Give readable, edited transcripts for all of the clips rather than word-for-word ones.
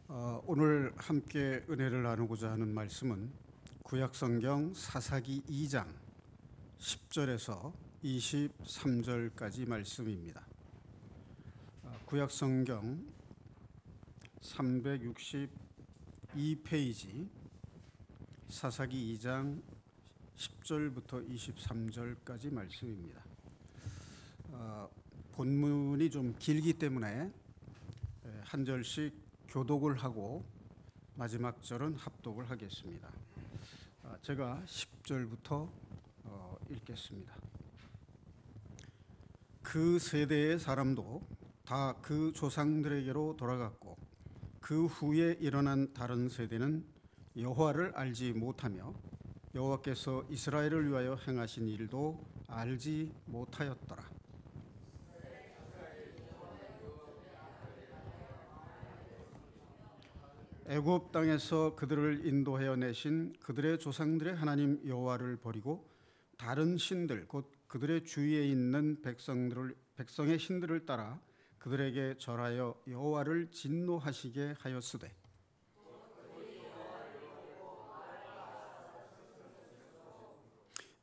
오늘 함께 은혜를 나누고자 하는 말씀은 구약성경 사사기 2장 10절에서 23절까지 말씀입니다. 구약성경 362페이지 사사기 2장 10절부터 23절까지 말씀입니다. 본문이 좀 길기 때문에 한 절씩 교독을 하고 마지막 절은 합독을 하겠습니다. 제가 10절부터 읽겠습니다. 그 세대의 사람도 다 그 조상들에게로 돌아갔고 그 후에 일어난 다른 세대는 여호와를 알지 못하며 여호와께서 이스라엘을 위하여 행하신 일도 알지 못하였더라. 애굽 땅에서 그들을 인도하여 내신 그들의 조상들의 하나님 여호와를 버리고 다른 신들 곧 그들의 주위에 있는 백성의 신들을 따라 그들에게 절하여 여호와를 진노하시게 하였으되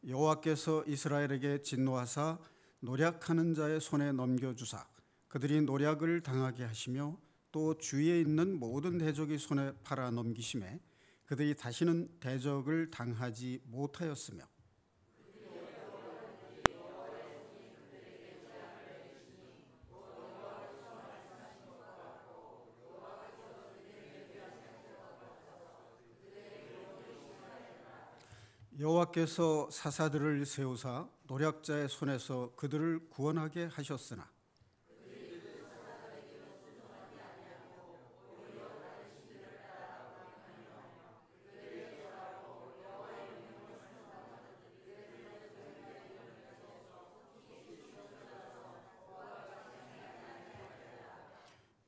여호와께서 이스라엘에게 진노하사 노략하는 자의 손에 넘겨주사 그들이 노략을 당하게 하시며 또 주위에 있는 모든 대적의 손에 팔아 넘기심에 그들이 다시는 대적을 당하지 못하였으며 여호와께서 사사들을 세우사 노략자의 손에서 그들을 구원하게 하셨으나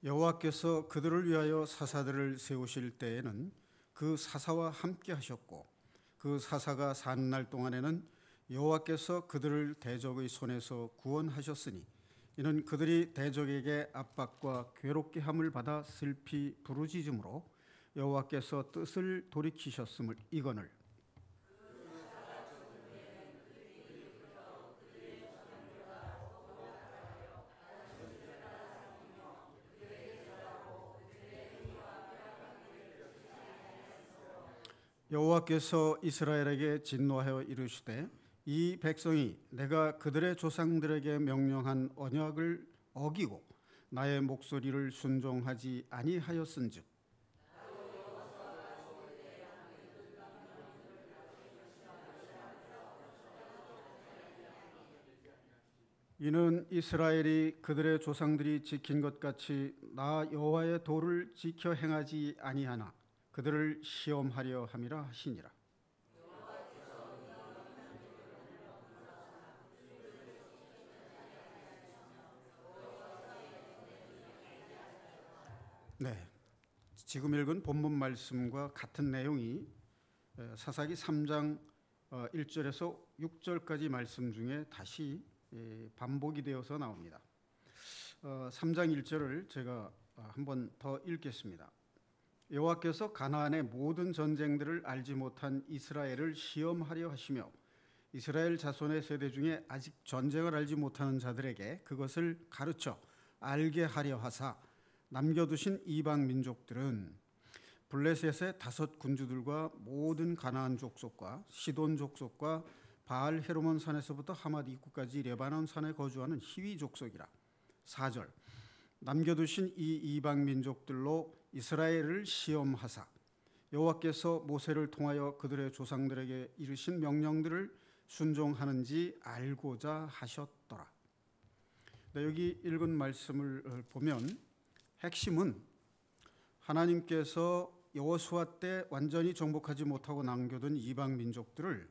여호와께서 그들을 위하여 사사들을 세우실 때에는 그 사사와 함께 하셨고 그 사사가 사는 날 동안에는 여호와께서 그들을 대적의 손에서 구원하셨으니 이는 그들이 대적에게 압박과 괴롭게 함을 받아 슬피 부르짖음으로 여호와께서 뜻을 돌이키셨음을 이거늘 여호와께서 이스라엘에게 진노하여 이르시되 이 백성이 내가 그들의 조상들에게 명령한 언약을 어기고 나의 목소리를 순종하지 아니하였은즉 이는 이스라엘이 그들의 조상들이 지킨 것 같이 나 여호와의 도를 지켜 행하지 아니하나 그들을 시험하려 함이라 하시니라. 네, 지금 읽은 본문 말씀과 같은 내용이 사사기 3장 1절에서 6절까지 말씀 중에 다시 반복이 되어서 나옵니다. 3장 1절을 제가 한번 더 읽겠습니다. 여호와께서 가나안의 모든 전쟁들을 알지 못한 이스라엘을 시험하려 하시며 이스라엘 자손의 세대 중에 아직 전쟁을 알지 못하는 자들에게 그것을 가르쳐 알게 하려 하사 남겨두신 이방 민족들은 블레셋의 5 군주들과 모든 가나안 족속과 시돈 족속과 바알 헤르몬 산에서부터 하맛 입구까지 레바논 산에 거주하는 히위 족속이라. 4절 남겨두신 이 이방 민족들로 이스라엘을 시험하사 여호와께서 모세를 통하여 그들의 조상들에게 이르신 명령들을 순종하는지 알고자 하셨더라. 네, 여기 읽은 말씀을 보면 핵심은 하나님께서 여호수아 때 완전히 정복하지 못하고 남겨둔 이방 민족들을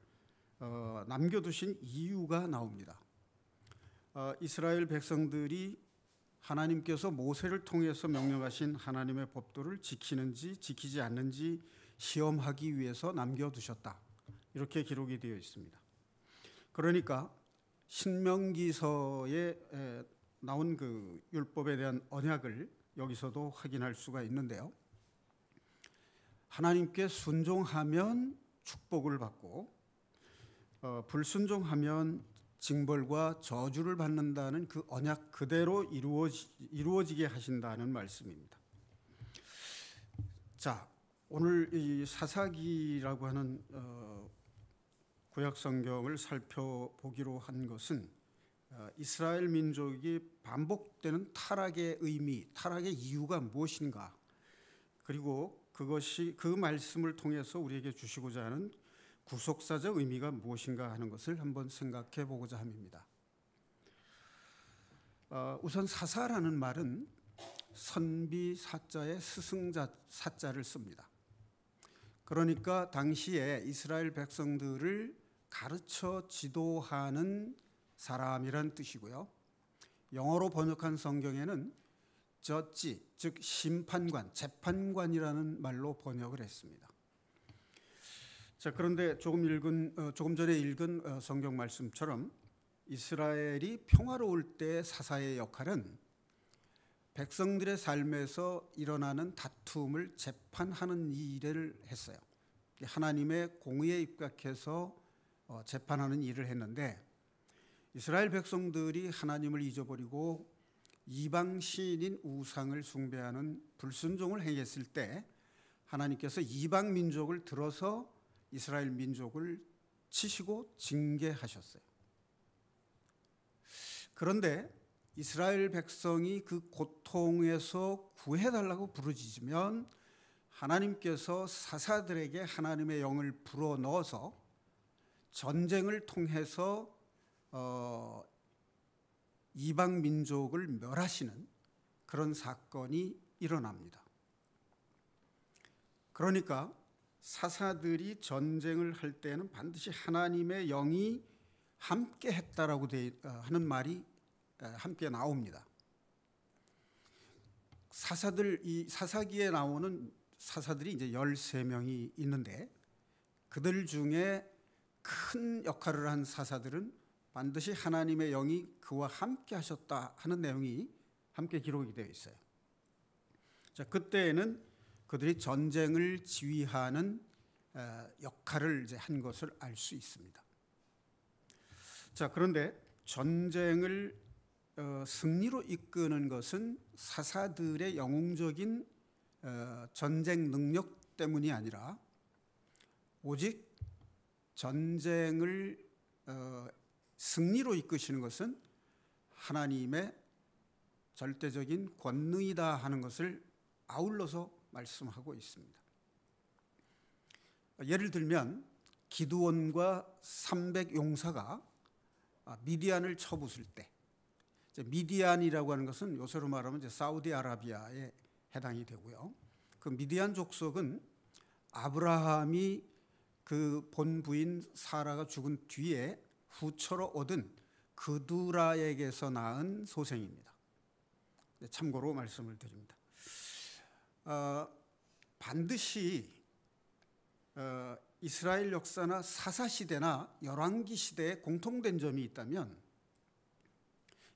남겨두신 이유가 나옵니다. 이스라엘 백성들이 하나님께서 모세를 통해서 명령하신 하나님의 법도를 지키는지 지키지 않는지 시험하기 위해서 남겨두셨다. 이렇게 기록이 되어 있습니다. 그러니까 신명기서에 나온 그 율법에 대한 언약을 여기서도 확인할 수가 있는데요. 하나님께 순종하면 축복을 받고 불순종하면 징벌과 저주를 받는다는 그 언약 그대로 이루어지게 하신다는 말씀입니다. 자, 오늘 이 사사기라고 하는 구약 성경을 살펴보기로 한 것은 이스라엘 민족이 반복되는 타락의 의미, 타락의 이유가 무엇인가, 그리고 그것이 그 말씀을 통해서 우리에게 주시고자 하는 구속사적 의미가 무엇인가 하는 것을 한번 생각해 보고자 합니다. 우선 사사라는 말은 선비 사자의 스승자 사자를 씁니다. 그러니까 당시에 이스라엘 백성들을 가르쳐 지도하는 사람이란 뜻이고요. 영어로 번역한 성경에는 저지, 즉 심판관, 재판관이라는 말로 번역을 했습니다. 자, 그런데 조금 전에 읽은 성경 말씀처럼 이스라엘이 평화로울 때 사사의 역할은 백성들의 삶에서 일어나는 다툼을 재판하는 일을 했어요. 하나님의 공의에 입각해서 재판하는 일을 했는데, 이스라엘 백성들이 하나님을 잊어버리고 이방 신인 우상을 숭배하는 불순종을 행했을 때 하나님께서 이방 민족을 들어서 이스라엘 민족을 치시고 징계하셨어요. 그런데 이스라엘 백성이 그 고통에서 구해달라고 부르짖으면 하나님께서 사사들에게 하나님의 영을 불어넣어서 전쟁을 통해서 이방 민족을 멸하시는 그런 사건이 일어납니다. 그러니까 사사들이 전쟁을 할 때는 반드시 하나님의 영이 함께 했다라고 하는 말이 함께 나옵니다. 이 사사기에 나오는 사사들이 이제 13명이 있는데, 그들 중에 큰 역할을 한 사사들은 반드시 하나님의 영이 그와 함께 하셨다 하는 내용이 함께 기록이 되어 있어요. 자, 그때에는 그들이 전쟁을 지휘하는 역할을 이제 한 것을 알 수 있습니다. 자, 그런데 전쟁을 승리로 이끄는 것은 사사들의 영웅적인 전쟁 능력 때문이 아니라 오직 전쟁을 승리로 이끄시는 것은 하나님의 절대적인 권능이다 하는 것을 아울러서 말씀하고 있습니다. 예를 들면 기드온과 300용사가 미디안을 쳐부술 때, 미디안이라고 하는 것은 요새로 말하면 이제 사우디아라비아에 해당이 되고요. 그 미디안 족속은 아브라함이 그 본부인 사라가 죽은 뒤에 후처로 얻은 그두라에게서 낳은 소생입니다. 참고로 말씀을 드립니다. 반드시 이스라엘 역사나 사사시대나 열왕기 시대에 공통된 점이 있다면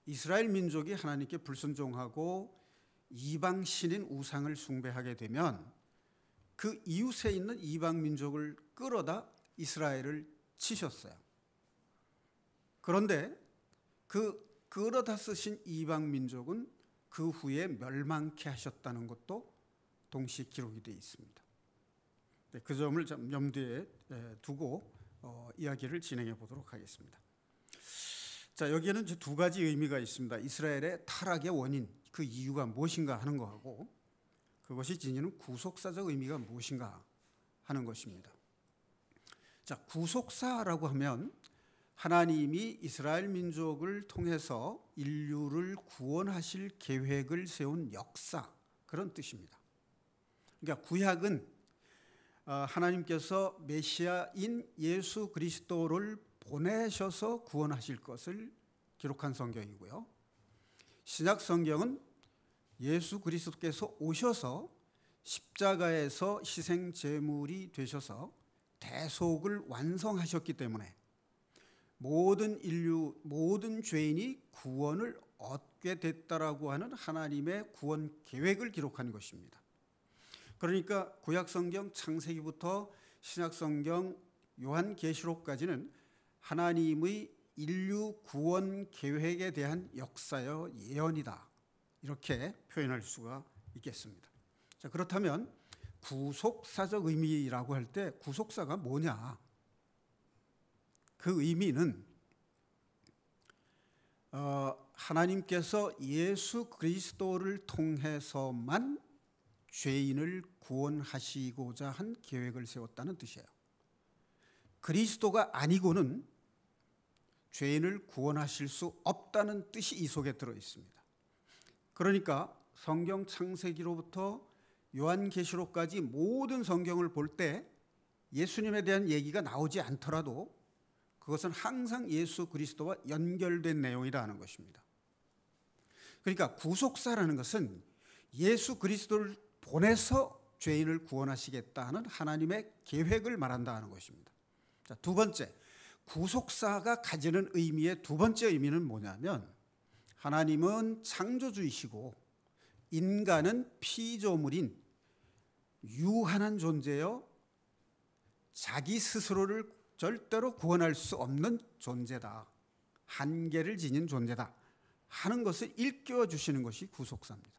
이스라엘 민족이 하나님께 불순종하고 이방 신인 우상을 숭배하게 되면 그 이웃에 있는 이방 민족을 끌어다 이스라엘을 치셨어요. 그런데 그 끌어다 쓰신 이방 민족은 그 후에 멸망케 하셨다는 것도 동시에 기록이 되어 있습니다. 그 점을 좀 염두에 두고 이야기를 진행해 보도록 하겠습니다. 자, 여기에는 이제 두 가지 의미가 있습니다. 이스라엘의 타락의 원인, 그 이유가 무엇인가 하는 것하고 그것이 지니는 구속사적 의미가 무엇인가 하는 것입니다. 자, 구속사라고 하면 하나님이 이스라엘 민족을 통해서 인류를 구원하실 계획을 세운 역사, 그런 뜻입니다. 그러니까 구약은 하나님께서 메시아인 예수 그리스도를 보내셔서 구원하실 것을 기록한 성경이고요. 신약 성경은 예수 그리스도께서 오셔서 십자가에서 희생 제물이 되셔서 대속을 완성하셨기 때문에 모든 인류, 모든 죄인이 구원을 얻게 됐다라고 하는 하나님의 구원 계획을 기록한 것입니다. 그러니까 구약성경 창세기부터 신약성경 요한계시록까지는 하나님의 인류 구원 계획에 대한 역사여 예언이다, 이렇게 표현할 수가 있겠습니다. 자, 그렇다면 구속사적 의미라고 할 때 구속사가 뭐냐? 그 의미는 하나님께서 예수 그리스도를 통해서만 죄인을 구원하시고자 한 계획을 세웠다는 뜻이에요. 그리스도가 아니고는 죄인을 구원하실 수 없다는 뜻이 이 속에 들어 있습니다. 그러니까 성경 창세기로부터 요한계시록까지 모든 성경을 볼 때 예수님에 대한 얘기가 나오지 않더라도 그것은 항상 예수 그리스도와 연결된 내용이라는 것입니다. 그러니까 구속사라는 것은 예수 그리스도를 보내서 죄인을 구원하시겠다는 하나님의 계획을 말한다는 것입니다. 자, 두 번째, 구속사가 가지는 의미의 두 번째 의미는 뭐냐면, 하나님은 창조주이시고 인간은 피조물인 유한한 존재여 자기 스스로를 절대로 구원할 수 없는 존재다, 한계를 지닌 존재다 하는 것을 일깨워 주시는 것이 구속사입니다.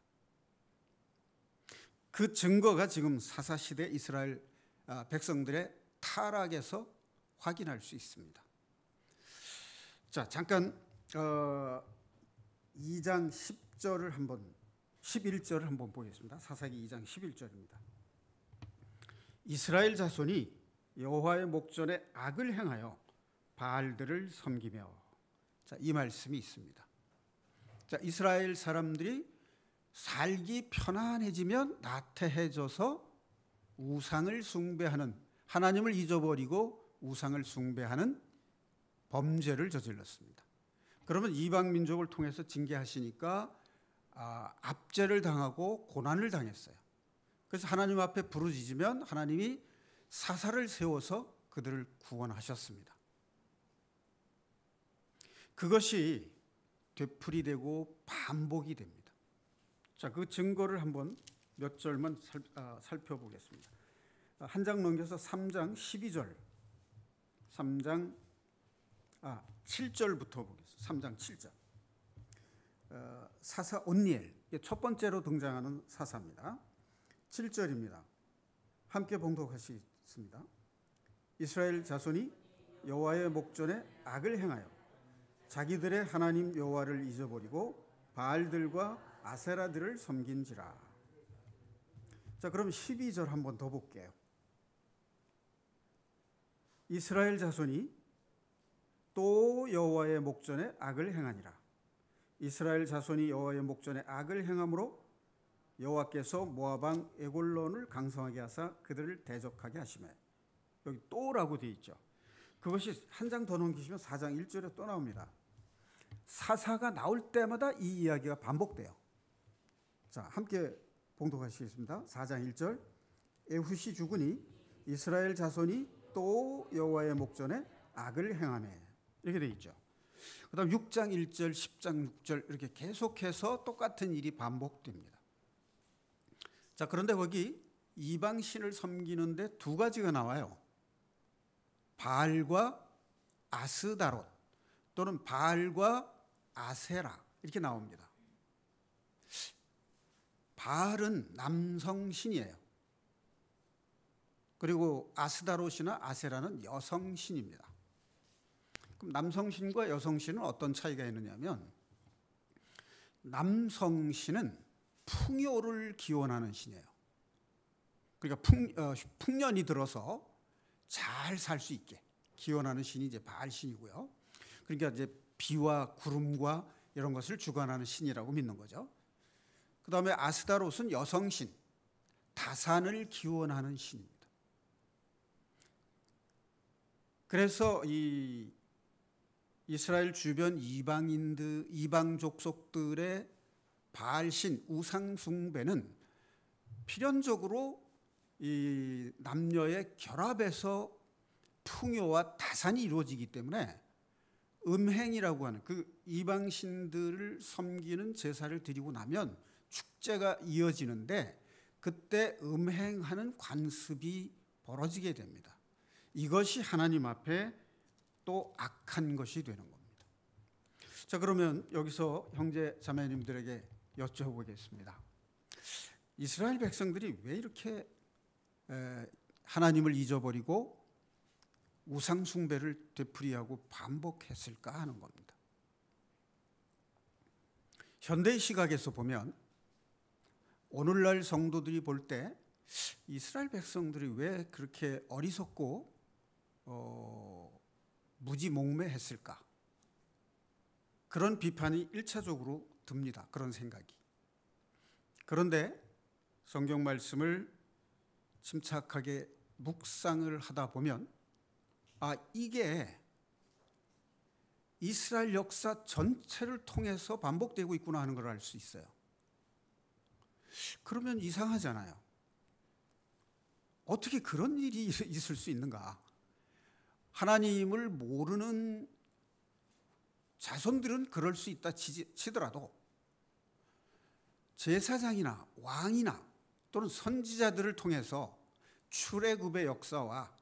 그 증거가 지금 사사시대 이스라엘 백성들의 타락에서 확인할 수 있습니다. 자, 잠깐 2장 10절을 한번 11절을 한번 보겠습니다. 사사기 2장 11절입니다. 이스라엘 자손이 여호와의 목전에 악을 행하여 바알들을 섬기며, 자, 이 말씀이 있습니다. 자, 이스라엘 사람들이 살기 편안해지면 나태해져서 우상을 숭배하는, 하나님을 잊어버리고 우상을 숭배하는 범죄를 저질렀습니다. 그러면 이방 민족을 통해서 징계하시니까 압제를 당하고 고난을 당했어요. 그래서 하나님 앞에 부르짖으면 하나님이 사사를 세워서 그들을 구원하셨습니다. 그것이 되풀이되고 반복이 됩니다. 자, 그 증거를 한번 몇 절만 살펴보겠습니다. 한 장 넘겨서 3장 12절, 7절부터 보겠습니다. 3장 7절. 사사 온니엘, 첫 번째로 등장하는 사사입니다. 7절입니다. 함께 봉독하시겠습니다. 이스라엘 자손이 여호와의 목전에 악을 행하여 자기들의 하나님 여호와를 잊어버리고 바알들과 아세라들을 섬긴지라. 자, 그럼 12절 한번 더 볼게요. 이스라엘 자손이 또 여호와의 목전에 악을 행하니라. 이스라엘 자손이 여호와의 목전에 악을 행함으로 여호와께서 모압 왕 에골론을 강성하게 하사 그들을 대적하게 하시매. 여기 또라고 되어 있죠. 그것이 한 장 더 넘기시면 4장 1절에 또 나옵니다. 사사가 나올 때마다 이 이야기가 반복돼요. 자, 함께 봉독하시겠습니다. 4장 1절. 에훗이 죽으니 이스라엘 자손이 또 여호와의 목전에 악을 행하매. 이렇게 되어 있죠. 그 다음 6장 1절, 10장 6절 이렇게 계속해서 똑같은 일이 반복됩니다. 자, 그런데 거기 이방신을 섬기는데 두 가지가 나와요. 바알과 아스다롯 또는 바알과 아세라 이렇게 나옵니다. 바알은 남성신이에요. 그리고 아스다롯이나 아세라는 여성신입니다. 그럼 남성신과 여성신은 어떤 차이가 있느냐면, 남성신은 풍요를 기원하는 신이에요. 그러니까 풍년이 들어서 잘 살 수 있게 기원하는 신이 이제 바알신이고요. 그러니까 이제 비와 구름과 이런 것을 주관하는 신이라고 믿는 거죠. 그 다음에 아스다롯은 여성신, 다산을 기원하는 신입니다. 그래서 이 이스라엘 주변 이방 족속들의 바알신 우상 숭배는 필연적으로 이 남녀의 결합에서 풍요와 다산이 이루어지기 때문에 음행이라고 하는 그 이방신들을 섬기는 제사를 드리고 나면 축제가 이어지는데 그때 음행하는 관습이 벌어지게 됩니다. 이것이 하나님 앞에 또 악한 것이 되는 겁니다. 자, 그러면 여기서 형제 자매님들에게 여쭤보겠습니다. 이스라엘 백성들이 왜 이렇게 하나님을 잊어버리고 우상 숭배를 되풀이하고 반복했을까 하는 겁니다. 현대의 시각에서 보면 오늘날 성도들이 볼 때 이스라엘 백성들이 왜 그렇게 어리석고 무지몽매했을까? 그런 비판이 1차적으로 듭니다. 그런 생각이. 그런데 성경 말씀을 침착하게 묵상을 하다 보면 이게 이스라엘 역사 전체를 통해서 반복되고 있구나 하는 걸 알 수 있어요. 그러면 이상하잖아요. 어떻게 그런 일이 있을 수 있는가? 하나님을 모르는 자손들은 그럴 수 있다 치더라도 제사장이나 왕이나 또는 선지자들을 통해서 출애굽의 역사와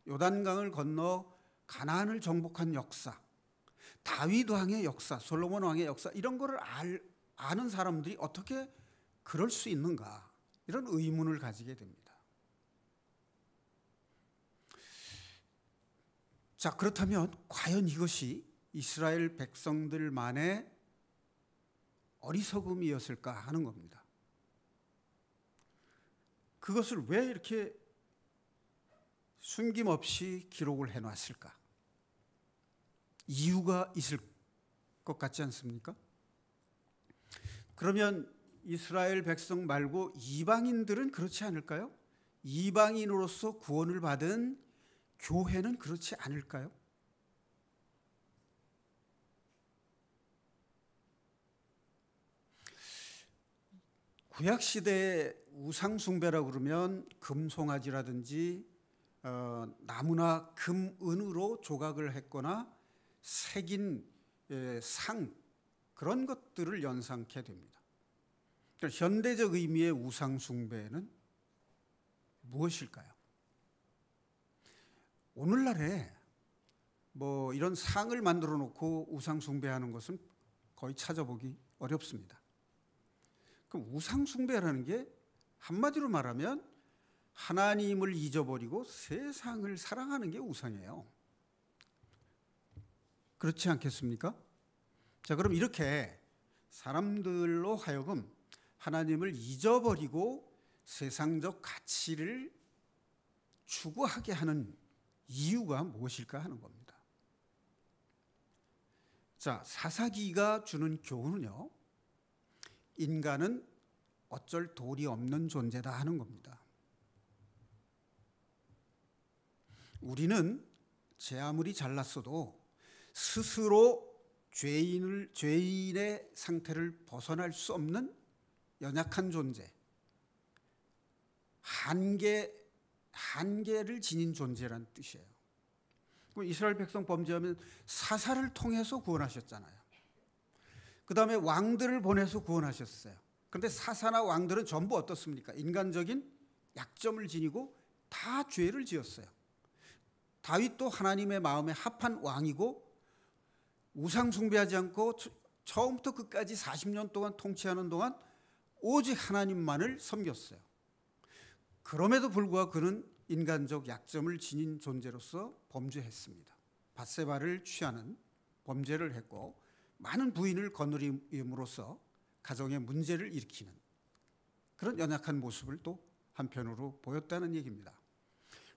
요단강을 건너 가나안을 정복한 역사, 다윗 왕의 역사, 솔로몬 왕의 역사, 이런 거를 아는 사람들이 어떻게 그럴 수 있는가? 이런 의문을 가지게 됩니다. 자, 그렇다면 과연 이것이 이스라엘 백성들만의 어리석음이었을까 하는 겁니다. 그것을 왜 이렇게 숨김없이 기록을 해놨을까? 이유가 있을 것 같지 않습니까? 그러면 이스라엘 백성 말고 이방인들은 그렇지 않을까요? 이방인으로서 구원을 받은 교회는 그렇지 않을까요? 구약시대의 우상숭배라고 그러면 금송아지라든지 나무나 금, 은으로 조각을 했거나 새긴 상, 그런 것들을 연상케 됩니다. 그러니까 현대적 의미의 우상숭배는 무엇일까요? 오늘날에 이런 상을 만들어 놓고 우상숭배하는 것은 거의 찾아보기 어렵습니다. 그럼 우상숭배라는 게 한마디로 말하면 하나님을 잊어버리고 세상을 사랑하는 게 우상이에요. 그렇지 않겠습니까? 자, 그럼 이렇게 사람들로 하여금 하나님을 잊어버리고 세상적 가치를 추구하게 하는 이유가 무엇일까 하는 겁니다. 자, 사사기가 주는 교훈은요, 인간은 어쩔 도리 없는 존재다 하는 겁니다. 우리는 제 아무리 잘났어도 스스로 죄인의 상태를 벗어날 수 없는 연약한 존재, 한계를 지닌 존재란 뜻이에요. 이스라엘 백성 범죄하면 사사를 통해서 구원하셨잖아요. 그 다음에 왕들을 보내서 구원하셨어요. 그런데 사사나 왕들은 전부 어떻습니까? 인간적인 약점을 지니고 다 죄를 지었어요. 다윗도 하나님의 마음에 합한 왕이고 우상 숭배하지 않고 처음부터 끝까지 40년 동안 통치하는 동안 오직 하나님만을 섬겼어요. 그럼에도 불구하고 그는 인간적 약점을 지닌 존재로서 범죄했습니다. 밧세바를 취하는 범죄를 했고 많은 부인을 거느림으로써 가정의 문제를 일으키는 그런 연약한 모습을 또 한편으로 보였다는 얘기입니다.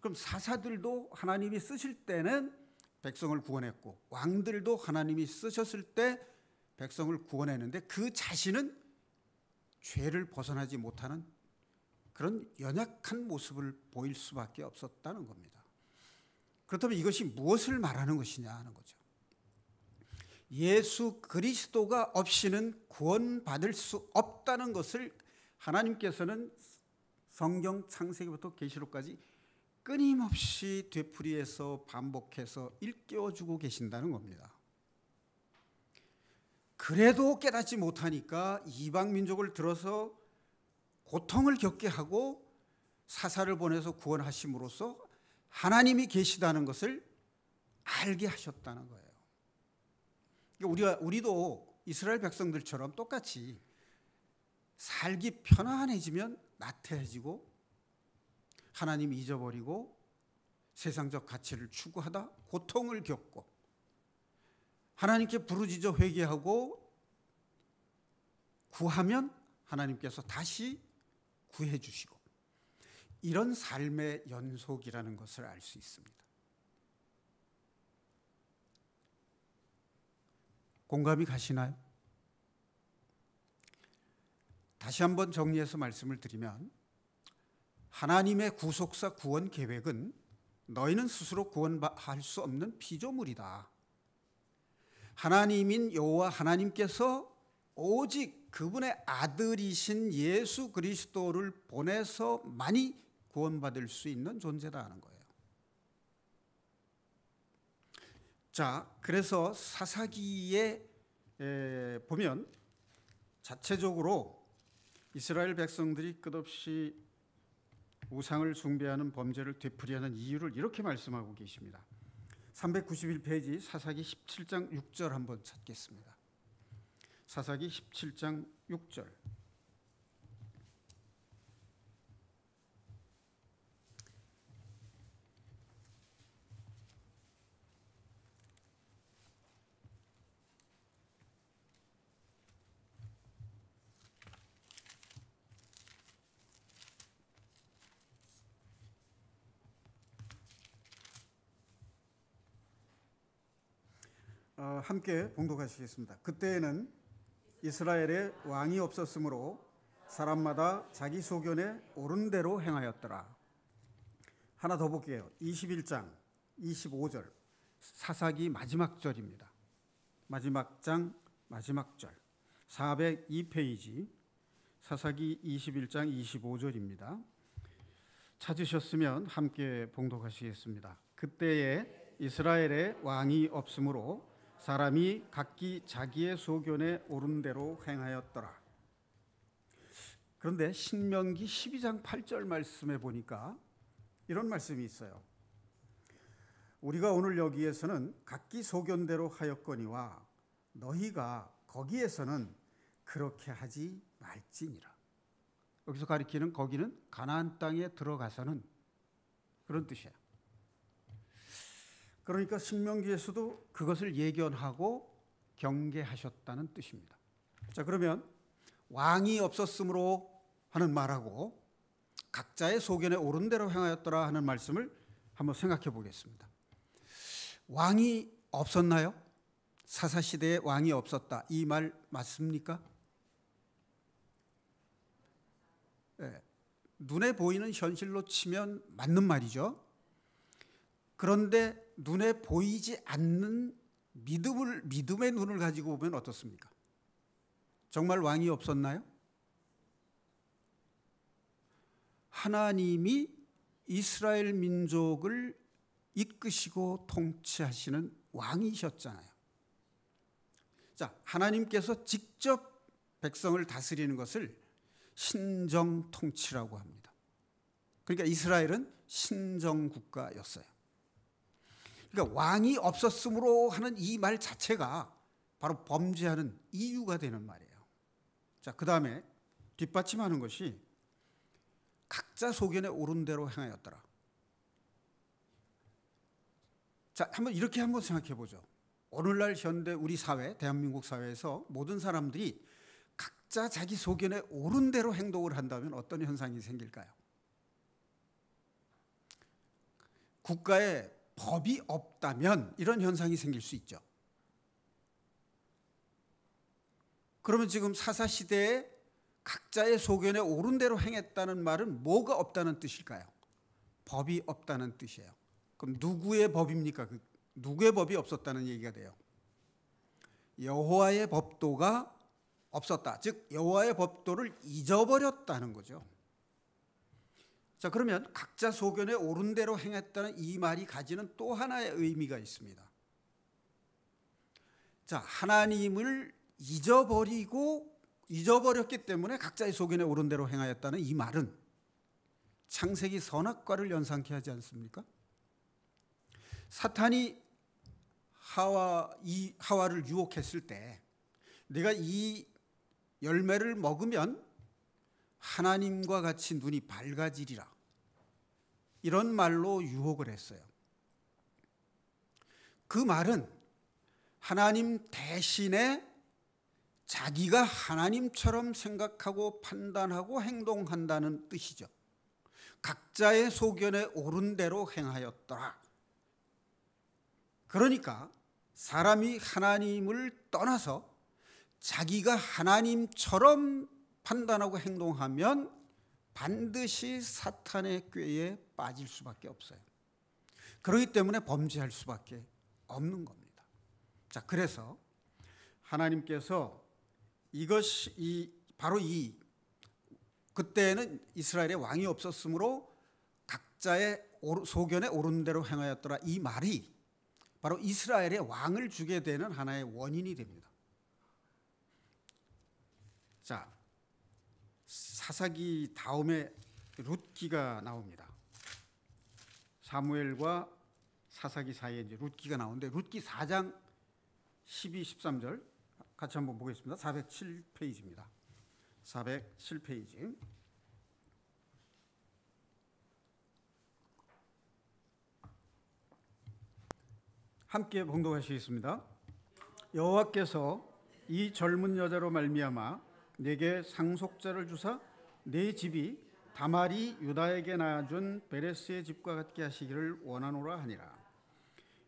그럼 사사들도 하나님이 쓰실 때는 백성을 구원했고 왕들도 하나님이 쓰셨을 때 백성을 구원했는데 그 자신은 죄를 벗어나지 못하는 그런 연약한 모습을 보일 수밖에 없었다는 겁니다. 그렇다면 이것이 무엇을 말하는 것이냐 하는 거죠. 예수 그리스도가 없이는 구원받을 수 없다는 것을 하나님께서는 성경 창세기부터 계시록까지 끊임없이 되풀이해서 반복해서 일깨워주고 계신다는 겁니다. 그래도 깨닫지 못하니까 이방 민족을 들어서 고통을 겪게 하고 사사를 보내서 구원하심으로써 하나님이 계시다는 것을 알게 하셨다는 거예요. 우리도 이스라엘 백성들처럼 똑같이 살기 편안해지면 나태해지고 하나님 잊어버리고 세상적 가치를 추구하다 고통을 겪고 하나님께 부르짖어 회개하고 구하면 하나님께서 다시 구해 주시고 이런 삶의 연속이라는 것을 알 수 있습니다. 공감이 가시나요? 다시 한번 정리해서 말씀을 드리면 하나님의 구속사 구원 계획은 너희는 스스로 구원할 수 없는 피조물이다. 하나님인 여호와 하나님께서 오직 그분의 아들이신 예수 그리스도를 보내서만이 구원받을 수 있는 존재다 하는 거예요. 자, 그래서 사사기에 보면 자체적으로 이스라엘 백성들이 끝없이 우상을 숭배하는 범죄를 되풀이하는 이유를 이렇게 말씀하고 계십니다. 391페이지 사사기 17장 6절 한번 찾겠습니다. 사사기 17장 6절. 함께 봉독하시겠습니다. 그때에는 이스라엘에 왕이 없었으므로 사람마다 자기 소견에 옳은 대로 행하였더라. 하나 더 볼게요. 21장 25절 사사기 마지막 절입니다. 마지막 장 마지막 절 402페이지 사사기 21장 25절입니다. 찾으셨으면 함께 봉독하시겠습니다. 그때에 이스라엘에 왕이 없으므로 사람이 각기 자기의 소견에 옳은 대로 행하였더라. 그런데 신명기 12장 8절 말씀에 보니까 이런 말씀이 있어요. 우리가 오늘 여기에서는 각기 소견대로 하였거니와 너희가 거기에서는 그렇게 하지 말지니라. 여기서 가리키는 거기는 가나안 땅에 들어가서는 그런 뜻이에요. 그러니까 신명기에서도 그것을 예견하고 경계하셨다는 뜻입니다. 자, 그러면 왕이 없었으므로 하는 말하고 각자의 소견에 옳은 대로 행하였더라 하는 말씀을 한번 생각해 보겠습니다. 왕이 없었나요? 사사시대에 왕이 없었다. 이 말 맞습니까? 네. 눈에 보이는 현실로 치면 맞는 말이죠. 그런데 눈에 보이지 않는 믿음의 눈을 가지고 보면 어떻습니까? 정말 왕이 없었나요? 하나님이 이스라엘 민족을 이끄시고 통치하시는 왕이셨잖아요. 자, 하나님께서 직접 백성을 다스리는 것을 신정 통치라고 합니다. 그러니까 이스라엘은 신정 국가였어요. 그러니까 왕이 없었으므로 하는 이 말 자체가 바로 범죄하는 이유가 되는 말이에요. 자, 그 다음에 뒷받침하는 것이 각자 소견에 옳은 대로 행하였더라. 자, 이렇게 한번 생각해 보죠. 오늘날 현대 우리 사회, 대한민국 사회에서 모든 사람들이 각자 자기 소견에 옳은 대로 행동을 한다면 어떤 현상이 생길까요? 국가에 법이 없다면 이런 현상이 생길 수 있죠. 그러면 지금 사사시대에 각자의 소견에 옳은 대로 행했다는 말은 뭐가 없다는 뜻일까요? 법이 없다는 뜻이에요. 그럼 누구의 법입니까? 누구의 법이 없었다는 얘기가 돼요. 여호와의 법도가 없었다. 즉 여호와의 법도를 잊어버렸다는 거죠. 자, 그러면 각자 소견에 옳은 대로 행했다는 이 말이 가지는 또 하나의 의미가 있습니다. 자, 하나님을 잊어버리고 잊어버렸기 때문에 각자의 소견에 오른 대로 행하였다는 이 말은 창세기 선악과를 연상케 하지 않습니까? 사탄이 하와를 유혹했을 때 내가 이 열매를 먹으면 하나님과 같이 눈이 밝아지리라, 이런 말로 유혹을 했어요. 그 말은 하나님 대신에 자기가 하나님처럼 생각하고 판단하고 행동한다는 뜻이죠. 각자의 소견에 옳은 대로 행하였더라. 그러니까 사람이 하나님을 떠나서 자기가 하나님처럼 판단하고 행동하면 반드시 사탄의 꾀에 빠질 수밖에 없어요. 그렇기 때문에 범죄할 수밖에 없는 겁니다. 자, 그래서 하나님께서 바로 그때는 이스라엘에 왕이 없었으므로 각자의 소견에 옳은 대로 행하였더라, 이 말이 바로 이스라엘에 왕을 주게 되는 하나의 원인이 됩니다. 자, 사사기 다음에 룻기가 나옵니다. 사무엘과 사사기 사이에 이제 룻기가 나오는데, 룻기 4장 12, 13절 같이 한번 보겠습니다. 407페이지입니다. 407페이지. 함께 봉독하시겠습니다. 여호와께서 이 젊은 여자로 말미암아 내게 상속자를 주사 내 집이 다말이 유다에게 낳아준 베레스의 집과 같게 하시기를 원하노라 하니라.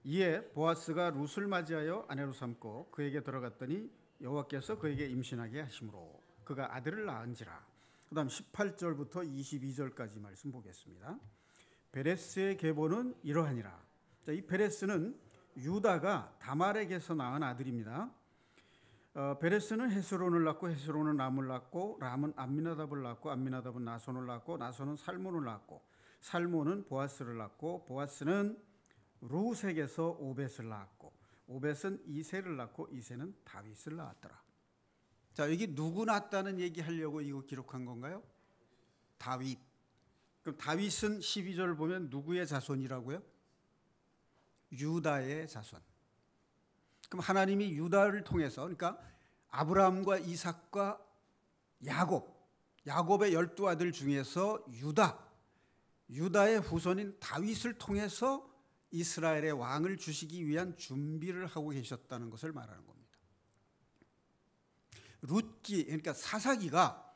이에 보아스가 룻을 맞이하여 아내로 삼고 그에게 들어갔더니 여호와께서 그에게 임신하게 하심으로 그가 아들을 낳은지라. 그 다음 18절부터 22절까지 말씀 보겠습니다. 베레스의 계보는 이러하니라. 자, 이 베레스는 유다가 다말에게서 낳은 아들입니다. 베레스는 헤스론을 낳고 헤스론은 람을 낳고 람은 암미나답을 낳고 암미나답은 나손을 낳고 나손은 살몬을 낳고 살몬은 보아스를 낳고 보아스는 룻에게서 오벳을 낳았고 오벳은 이새를 낳고 이새는 다윗을 낳았더라. 자, 여기 누구 낳았다는 얘기하려고 이거 기록한 건가요? 다윗. 그럼 다윗은 12절 보면 누구의 자손이라고요? 유다의 자손. 그럼 하나님이 유다를 통해서, 그러니까 아브라함과 이삭과 야곱의 12아들 중에서 유다의 후손인 다윗을 통해서 이스라엘의 왕을 주시기 위한 준비를 하고 계셨다는 것을 말하는 겁니다. 룻기, 그러니까 사사기가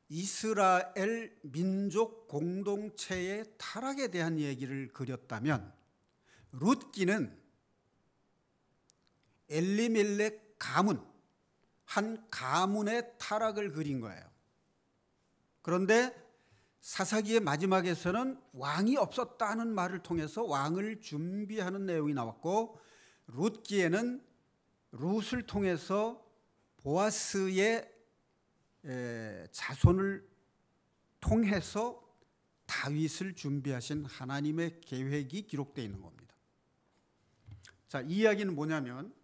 이스라엘 민족 공동체의 타락에 대한 얘기를 그렸다면 룻기는 엘리멜렉 가문, 한 가문의 타락을 그린 거예요. 그런데 사사기의 마지막에서는 왕이 없었다는 말을 통해서 왕을 준비하는 내용이 나왔고, 룻기에는 룻을 통해서 보아스의 자손을 통해서 다윗을 준비하신 하나님의 계획이 기록되어 있는 겁니다. 자, 이 이야기는 뭐냐면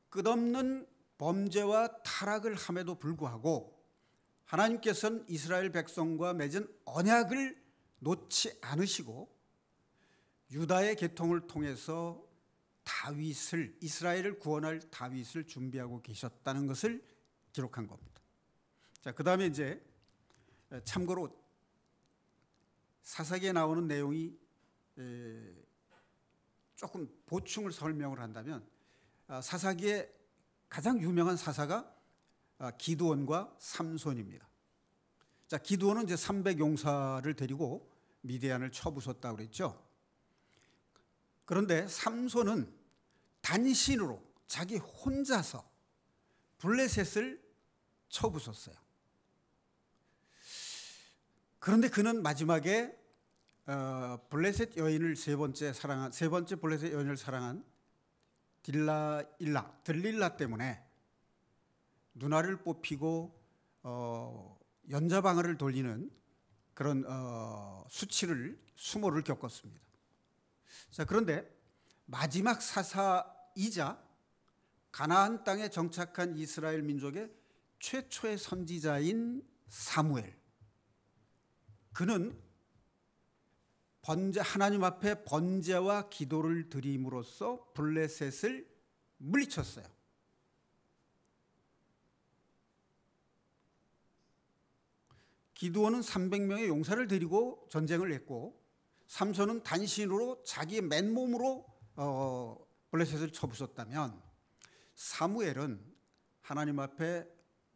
끝없는 범죄와 타락을 함에도 불구하고 하나님께서는 이스라엘 백성과 맺은 언약을 놓지 않으시고 유다의 계통을 통해서 이스라엘을 구원할 다윗을 준비하고 계셨다는 것을 기록한 겁니다. 자, 그 다음에 이제 참고로 사사기에 나오는 내용이 조금 보충을 설명을 한다면 사사기의 가장 유명한 사사가 기드온과 삼손입니다. 자, 기드온은 이제 300용사를 데리고 미디안을 쳐부쉈다고 그랬죠. 그런데 삼손은 단신으로 자기 혼자서 블레셋을 쳐부쉈어요. 그런데 그는 마지막에 블레셋 여인을 세 번째 블레셋 여인을 사랑한 들릴라 때문에 눈알을 뽑히고 연자방아를 돌리는 그런 수모를 겪었습니다. 자, 그런데 마지막 사사이자 가나안 땅에 정착한 이스라엘 민족의 최초의 선지자인 사무엘, 그는 하나님 앞에 번제와 기도를 드림으로써 블레셋을 물리쳤어요. 기드온은 300명의 용사를 데리고 전쟁을 했고, 삼손은 단신으로 자기의 맨몸으로 블레셋을 쳐부쉈다면, 사무엘은 하나님 앞에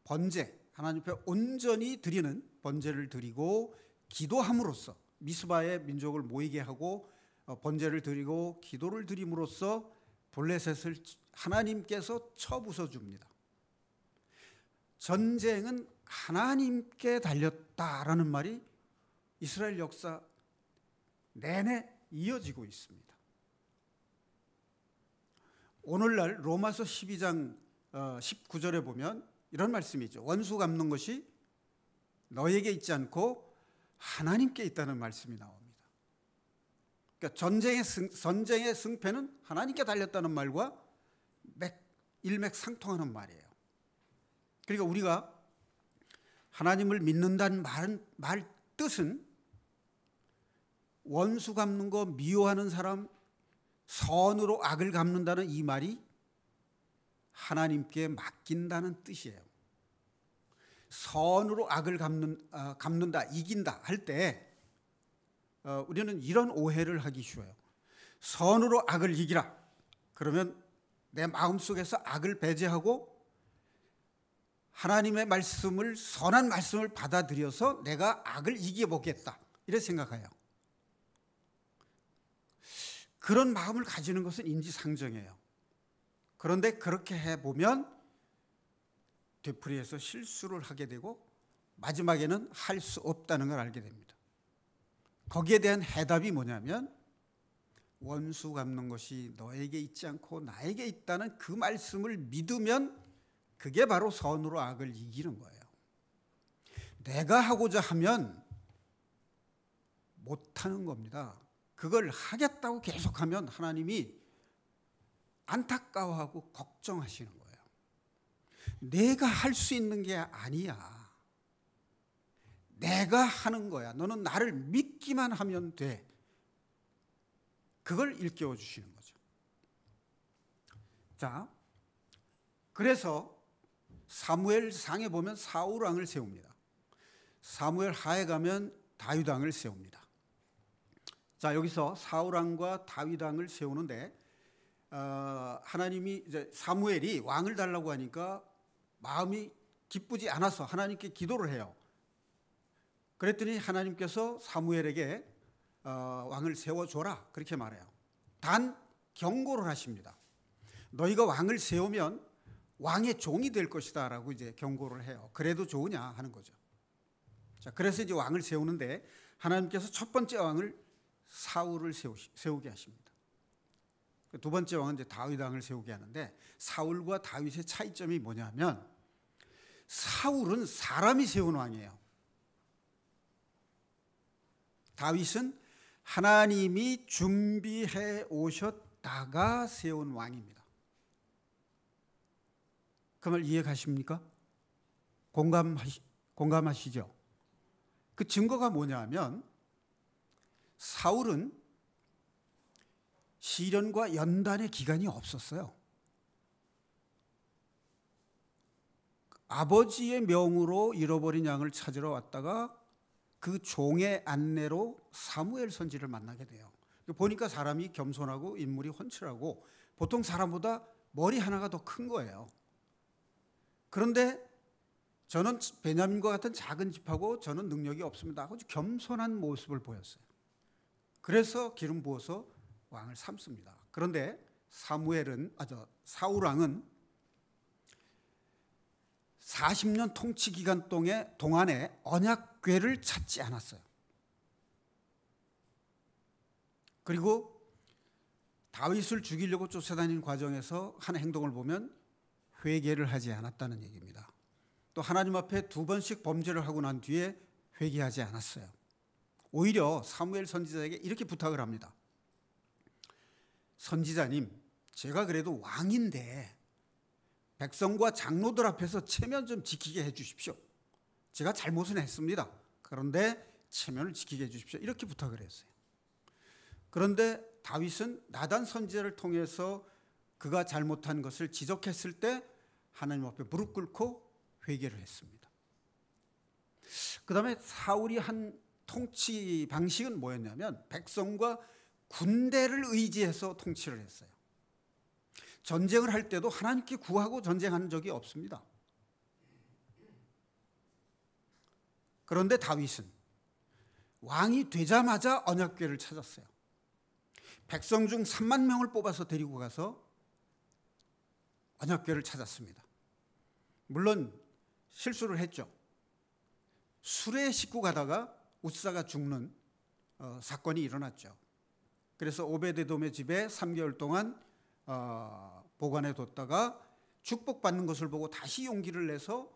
번제, 하나님 앞에 온전히 드리는 번제를 드리고 기도함으로써, 미스바의 민족을 모이게 하고 번제를 드리고 기도를 드림으로써 블레셋을 하나님께서 쳐부숴 줍니다. 전쟁은 하나님께 달렸다라는 말이 이스라엘 역사 내내 이어지고 있습니다. 오늘날 로마서 12장 19절에 보면 이런 말씀이 있죠. 원수 갚는 것이 너에게 있지 않고 하나님께 있다는 말씀이 나옵니다. 그러니까 전쟁의 승패는 하나님께 달렸다는 말과 일맥상통하는 말이에요. 그러니까 우리가 하나님을 믿는다는 말 뜻은 원수 갚는 거 미워하는 사람, 선으로 악을 갚는다는 이 말이 하나님께 맡긴다는 뜻이에요. 선으로 악을 갚는다, 이긴다 할 때 우리는 이런 오해를 하기 쉬워요. 선으로 악을 이기라. 그러면 내 마음속에서 악을 배제하고 하나님의 말씀을, 선한 말씀을 받아들여서 내가 악을 이겨보겠다, 이렇게 생각해요. 그런 마음을 가지는 것은 인지상정이에요. 그런데 그렇게 해보면 되풀이해서 실수를 하게 되고 마지막에는 할 수 없다는 걸 알게 됩니다. 거기에 대한 해답이 뭐냐면, 원수 갚는 것이 너에게 있지 않고 나에게 있다는 그 말씀을 믿으면 그게 바로 선으로 악을 이기는 거예요. 내가 하고자 하면 못하는 겁니다. 그걸 하겠다고 계속하면 하나님이 안타까워하고 걱정하시는 거예요. 내가 할 수 있는 게 아니야. 내가 하는 거야. 너는 나를 믿기만 하면 돼. 그걸 일깨워 주시는 거죠. 자, 그래서 사무엘 상에 보면 사울 왕을 세웁니다. 사무엘 하에 가면 다윗 왕을 세웁니다. 자, 여기서 사울 왕과 다윗 왕을 세우는데 하나님이 이제 사무엘이 왕을 달라고 하니까 마음이 기쁘지 않아서 하나님께 기도를 해요. 그랬더니 하나님께서 사무엘에게 왕을 세워줘라, 그렇게 말해요. 단 경고를 하십니다. 너희가 왕을 세우면 왕의 종이 될 것이다 라고 이제 경고를 해요. 그래도 좋으냐 하는 거죠. 자, 그래서 이제 왕을 세우는데 하나님께서 첫 번째 왕을 사울을 세우게 하십니다. 두 번째 왕은 이제 다윗 왕을 세우게 하는데, 사울과 다윗의 차이점이 뭐냐면, 사울은 사람이 세운 왕이에요. 다윗은 하나님이 준비해 오셨다가 세운 왕입니다. 그 말 이해 가십니까? 공감하시죠? 그 증거가 뭐냐면, 사울은 시련과 연단의 기간이 없었어요. 아버지의 명으로 잃어버린 양을 찾으러 왔다가 그 종의 안내로 사무엘 선지를 만나게 돼요. 보니까 사람이 겸손하고 인물이 훤칠하고 보통 사람보다 머리 하나가 더 큰 거예요. 그런데 저는 베냐민과 같은 작은 집하고 저는 능력이 없습니다 하고 겸손한 모습을 보였어요. 그래서 기름 부어서 왕을 삼습니다. 그런데 사울 왕은 40년 통치 기간 동안에 언약궤를 찾지 않았어요. 그리고 다윗을 죽이려고 쫓아다니는 과정에서 한 행동을 보면 회개를 하지 않았다는 얘기입니다. 또 하나님 앞에 2번씩 범죄를 하고 난 뒤에 회개하지 않았어요. 오히려 사무엘 선지자에게 이렇게 부탁을 합니다. 선지자님, 제가 그래도 왕인데 백성과 장로들 앞에서 체면 좀 지키게 해 주십시오. 제가 잘못은 했습니다. 그런데 체면을 지키게 해 주십시오. 이렇게 부탁을 했어요. 그런데 다윗은 나단 선지자를 통해서 그가 잘못한 것을 지적했을 때 하나님 앞에 무릎 꿇고 회개를 했습니다. 그 다음에 사울이 한 통치 방식은 뭐였냐면 백성과 군대를 의지해서 통치를 했어요. 전쟁을 할 때도 하나님께 구하고 전쟁한 적이 없습니다. 그런데 다윗은 왕이 되자마자 언약궤를 찾았어요. 백성 중 3만 명을 뽑아서 데리고 가서 언약궤를 찾았습니다. 물론 실수를 했죠. 술에 싣고 가다가 웃사가 죽는 사건이 일어났죠. 그래서 오베데돔의 집에 3개월 동안 보관해 뒀다가 축복받는 것을 보고 다시 용기를 내서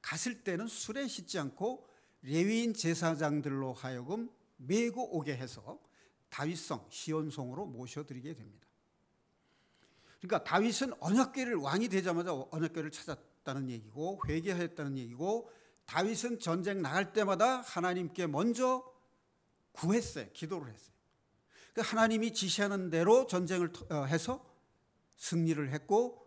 갔을 때는 술에 싣지 않고 레위인 제사장들로 하여금 메고 오게 해서 다윗성 시온성으로 모셔드리게 됩니다. 그러니까 다윗은 언약궤를 왕이 되자마자 언약궤를 찾았다는 얘기고 회개하였다는 얘기고 다윗은 전쟁 나갈 때마다 하나님께 먼저 구했어요. 기도를 했어요. 그러니까 하나님이 지시하는 대로 전쟁을 해서 승리를 했고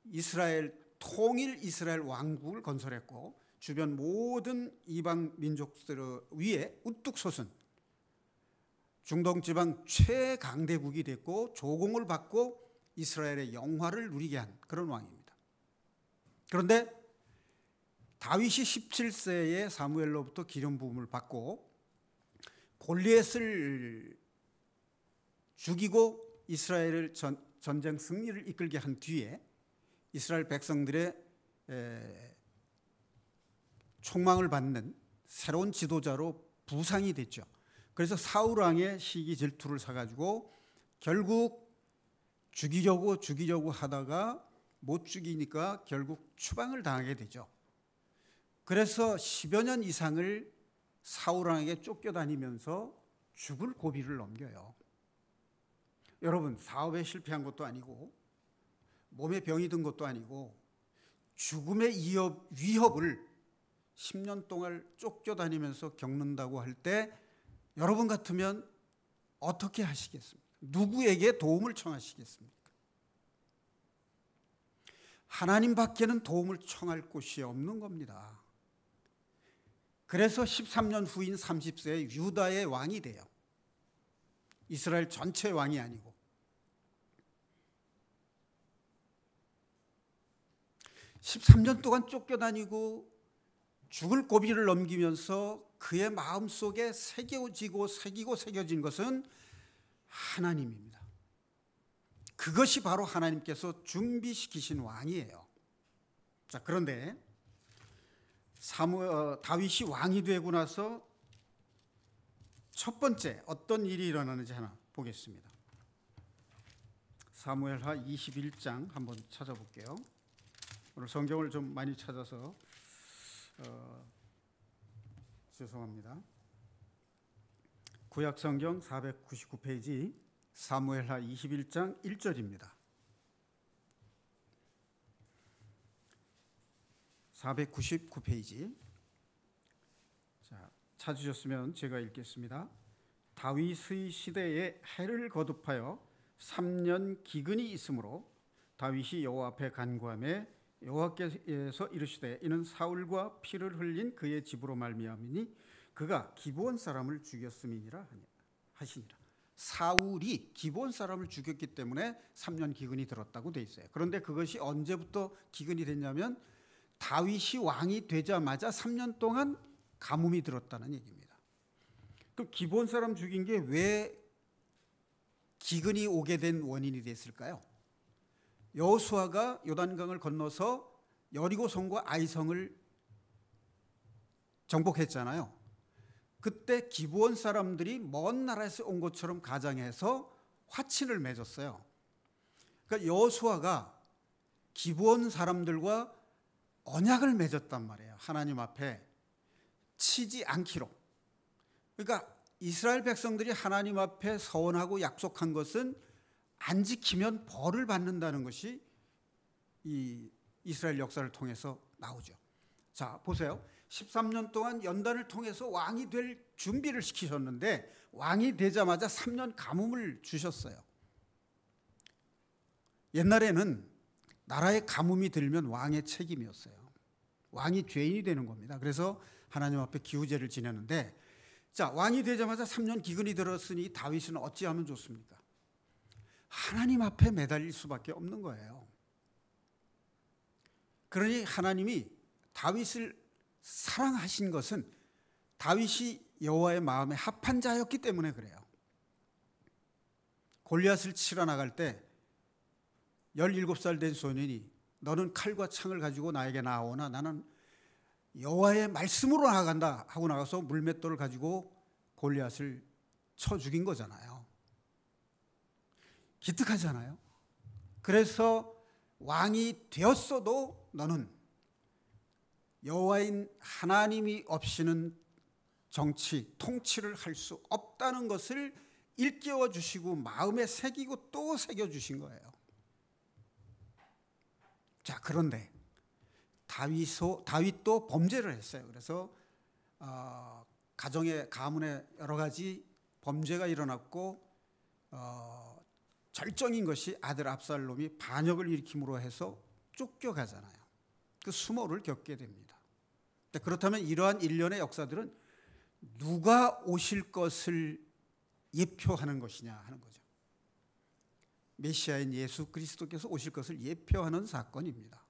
이스라엘 통일 이스라엘 왕국을 건설했고 주변 모든 이방 민족들 위에 우뚝 솟은 중동 지방 최강대국이 됐고 조공을 받고 이스라엘의 영화를 누리게 한 그런 왕입니다. 그런데 다윗이 17세에 사무엘로부터 기름 부음을 받고 골리앗을 죽이고 이스라엘을 전쟁 승리를 이끌게 한 뒤에 이스라엘 백성들의 총망을 받는 새로운 지도자로 부상이 됐죠. 그래서 사울 왕의 시기 질투를 사가지고 결국 죽이려고 하다가 못 죽이니까 결국 추방을 당하게 되죠. 그래서 10여 년 이상을 사울 왕에게 쫓겨다니면서 죽을 고비를 넘겨요. 여러분, 사업에 실패한 것도 아니고 몸에 병이 든 것도 아니고 죽음의 위협을 10년 동안 쫓겨다니면서 겪는다고 할 때 여러분 같으면 어떻게 하시겠습니까? 누구에게 도움을 청하시겠습니까? 하나님 밖에는 도움을 청할 곳이 없는 겁니다. 그래서 13년 후인 30세에 유다의 왕이 돼요. 이스라엘 전체 왕이 아니고. (13년) 동안 쫓겨다니고 죽을 고비를 넘기면서 그의 마음속에 새겨진 것은 하나님입니다. 그것이 바로 하나님께서 준비시키신 왕이에요. 자, 그런데 다윗이 왕이 되고 나서 첫 번째 어떤 일이 일어나는지 하나 보겠습니다. 사무엘하 21장 한번 찾아볼게요. 오늘 성경을 좀 많이 찾아서 죄송합니다. 구약성경 499페이지 사무엘하 21장 1절입니다. 499페이지. 자, 찾으셨으면 제가 읽겠습니다. 다윗의 시대에 해를 거듭하여 3년 기근이 있으므로 다윗이 여호와 앞에 간구하며 여호와께서 이르시되 이는 사울과 피를 흘린 그의 집으로 말미암으니 그가 기브온 사람을 죽였음이니라 하시니라. 사울이 기브온 사람을 죽였기 때문에 3년 기근이 들었다고 돼 있어요. 그런데 그것이 언제부터 기근이 됐냐면 다윗이 왕이 되자마자 3년 동안 가뭄이 들었다는 얘기입니다. 그 기브온 사람 죽인 게 왜 기근이 오게 된 원인이 됐을까요? 여호수아가 요단강을 건너서 여리고성과 아이성을 정복했잖아요. 그때 기브온 사람들이 먼 나라에서 온 것처럼 가장해서 화친을 맺었어요. 그러니까 여호수아가 기브온 사람들과 언약을 맺었단 말이에요. 하나님 앞에 치지 않기로. 그러니까 이스라엘 백성들이 하나님 앞에 서원하고 약속한 것은 안 지키면 벌을 받는다는 것이 이 이스라엘 역사를 통해서 나오죠. 자, 보세요. 13년 동안 연단을 통해서 왕이 될 준비를 시키셨는데 왕이 되자마자 3년 가뭄을 주셨어요. 옛날에는 나라에 가뭄이 들면 왕의 책임이었어요. 왕이 죄인이 되는 겁니다. 그래서 하나님 앞에 기후제를 지내는데, 자, 왕이 되자마자 3년 기근이 들었으니 다윗은 어찌하면 좋습니까? 하나님 앞에 매달릴 수밖에 없는 거예요. 그러니 하나님이 다윗을 사랑하신 것은 다윗이 여호와의 마음에 합한 자였기 때문에 그래요. 골리앗을 치러 나갈 때 17살 된 소년이 너는 칼과 창을 가지고 나에게 나오나 나는 여호와의 말씀으로 나간다 하고 나가서 물맷돌을 가지고 골리앗을 쳐 죽인 거잖아요. 기특하잖아요. 그래서 왕이 되었어도 너는 여호와인 하나님이 없이는 정치, 통치를 할 수 없다는 것을 일깨워 주시고 마음에 새기고 또 새겨 주신 거예요. 자, 그런데 다윗도 범죄를 했어요. 그래서 가정의 가문에 여러 가지 범죄가 일어났고 절정인 것이 아들 압살롬이 반역을 일으킴으로 해서 쫓겨가잖아요. 그 수모를 겪게 됩니다. 그렇다면 이러한 일련의 역사들은 누가 오실 것을 예표하는 것이냐 하는 거죠. 메시아인 예수 그리스도께서 오실 것을 예표하는 사건입니다.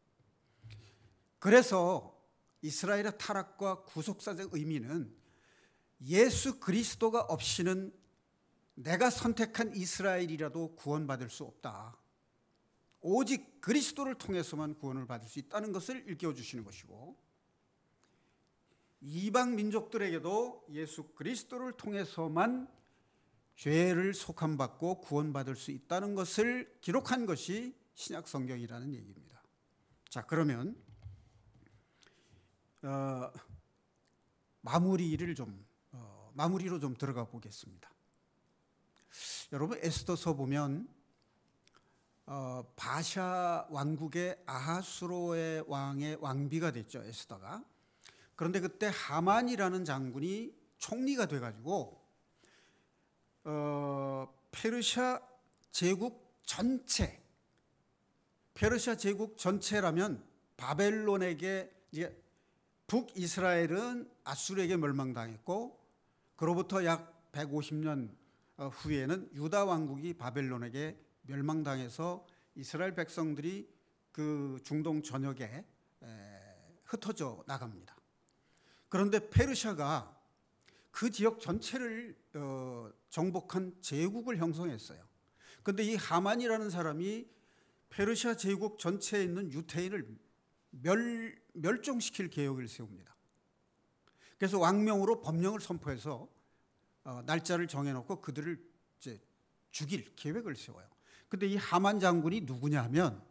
그래서 이스라엘의 타락과 구속사적 의미는 예수 그리스도가 없이는 내가 선택한 이스라엘이라도 구원받을 수 없다. 오직 그리스도를 통해서만 구원을 받을 수 있다는 것을 일깨워 주시는 것이고, 이방 민족들에게도 예수 그리스도를 통해서만 죄를 속함받고 구원받을 수 있다는 것을 기록한 것이 신약 성경이라는 얘기입니다. 자, 그러면 마무리로 좀 들어가 보겠습니다. 여러분, 에스더서 보면 바샤 왕국의 아하수로의 왕의 왕비가 됐죠, 에스더가. 그런데 그때 하만이라는 장군이 총리가 돼가지고 페르시아 제국 전체라면 바벨론에게, 이제 북이스라엘은 아수르에게 멸망당했고 그로부터 약 150년 후에는 유다 왕국이 바벨론에게 멸망당해서 이스라엘 백성들이 그 중동 전역에 흩어져 나갑니다. 그런데 페르시아가 그 지역 전체를 정복한 제국을 형성했어요. 그런데 이 하만이라는 사람이 페르시아 제국 전체에 있는 유대인을 멸종시킬 계획을 세웁니다. 그래서 왕명으로 법령을 선포해서 날짜를 정해놓고 그들을 이제 죽일 계획을 세워요. 그런데 이 하만 장군이 누구냐면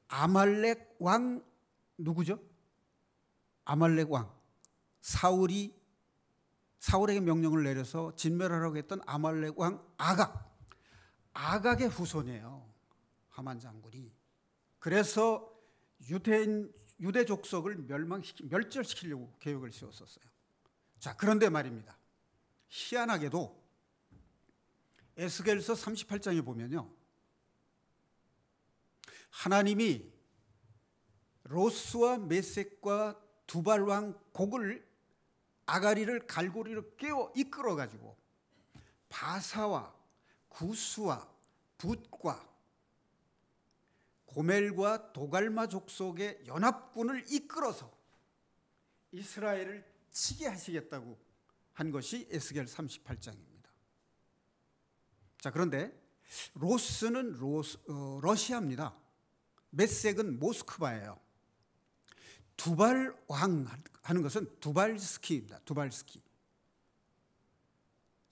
아말렉 왕 누구죠? 아말렉 왕 사울에게 명령을 내려서 진멸하라고 했던 아말렉 왕 아각의 후손이에요, 하만 장군이. 그래서 유대 족속을 멸절시키려고 계획을 세웠었어요. 자, 그런데 말입니다. 희한하게도 에스겔서 38장에 보면요, 하나님이 로스와 메섹과 두발 왕 곡을 아가리를 갈고리로 깨워 이끌어가지고 바사와 구스와 붓과 고멜과 도갈마 족속의 연합군을 이끌어서 이스라엘을 치게 하시겠다고 한 것이 에스겔 38장입니다. 자, 그런데 로스는 러시아입니다. 메섹은 모스크바예요. 두발 왕 하는 것은 두발스키입니다. 두발스키.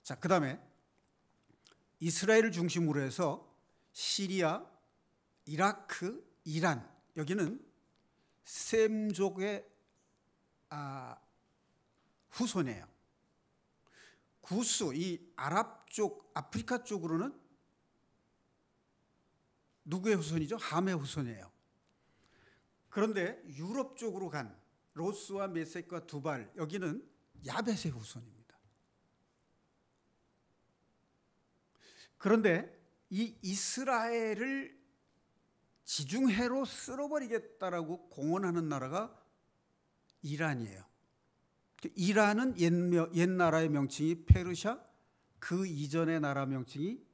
자, 그 다음에 이스라엘을 중심으로 해서 시리아, 이라크, 이란, 여기는 셈족의 후손이에요. 구스, 이 아랍 쪽, 아프리카 쪽으로는 누구의 후손이죠? 함의 후손이에요. 그런데 유럽 쪽으로 간 로스와 메섹과 두발, 여기는 야벳의 후손입니다. 그런데 이 이스라엘을 지중해로 쓸어버리겠다라고 공언하는 나라가 이란이에요. 이란은 옛 나라의 명칭이 페르시아, 그 이전의 나라 명칭이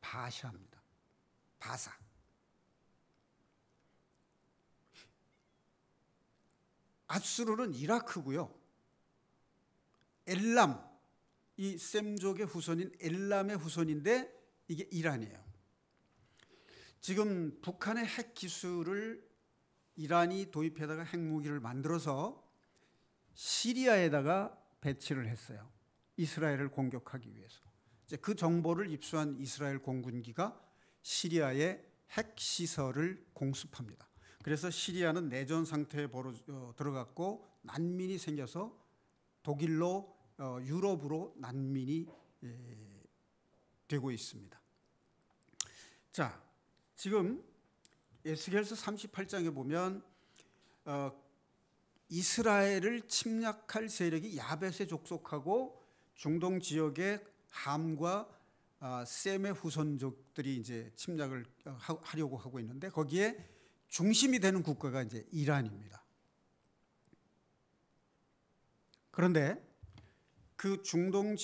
바샤입니다. 바사. 아수르는 이라크고요. 엘람, 이 셈족의 후손인 엘람의 후손인데 이게 이란이에요. 지금 북한의 핵 기술을 이란이 도입해다가 핵무기를 만들어서 시리아에다가 배치를 했어요. 이스라엘을 공격하기 위해서. 이제 그 정보를 입수한 이스라엘 공군기가 시리아의 핵 시설을 공습합니다. 그래서 시리아는 내전 상태에 들어갔고 난민이 생겨서 독일로 유럽으로 난민이 되고 있습니다. 자, 지금 에스겔서 38장에 보면 이스라엘을 침략할 세력이 야벳에 족속하고 중동 지역의 함과 셈의 후손족들이 이제 침략을 하려고 하고 있는데 거기에 중심이 되는 국가가 이제 이란입니다. 그런데 그 중동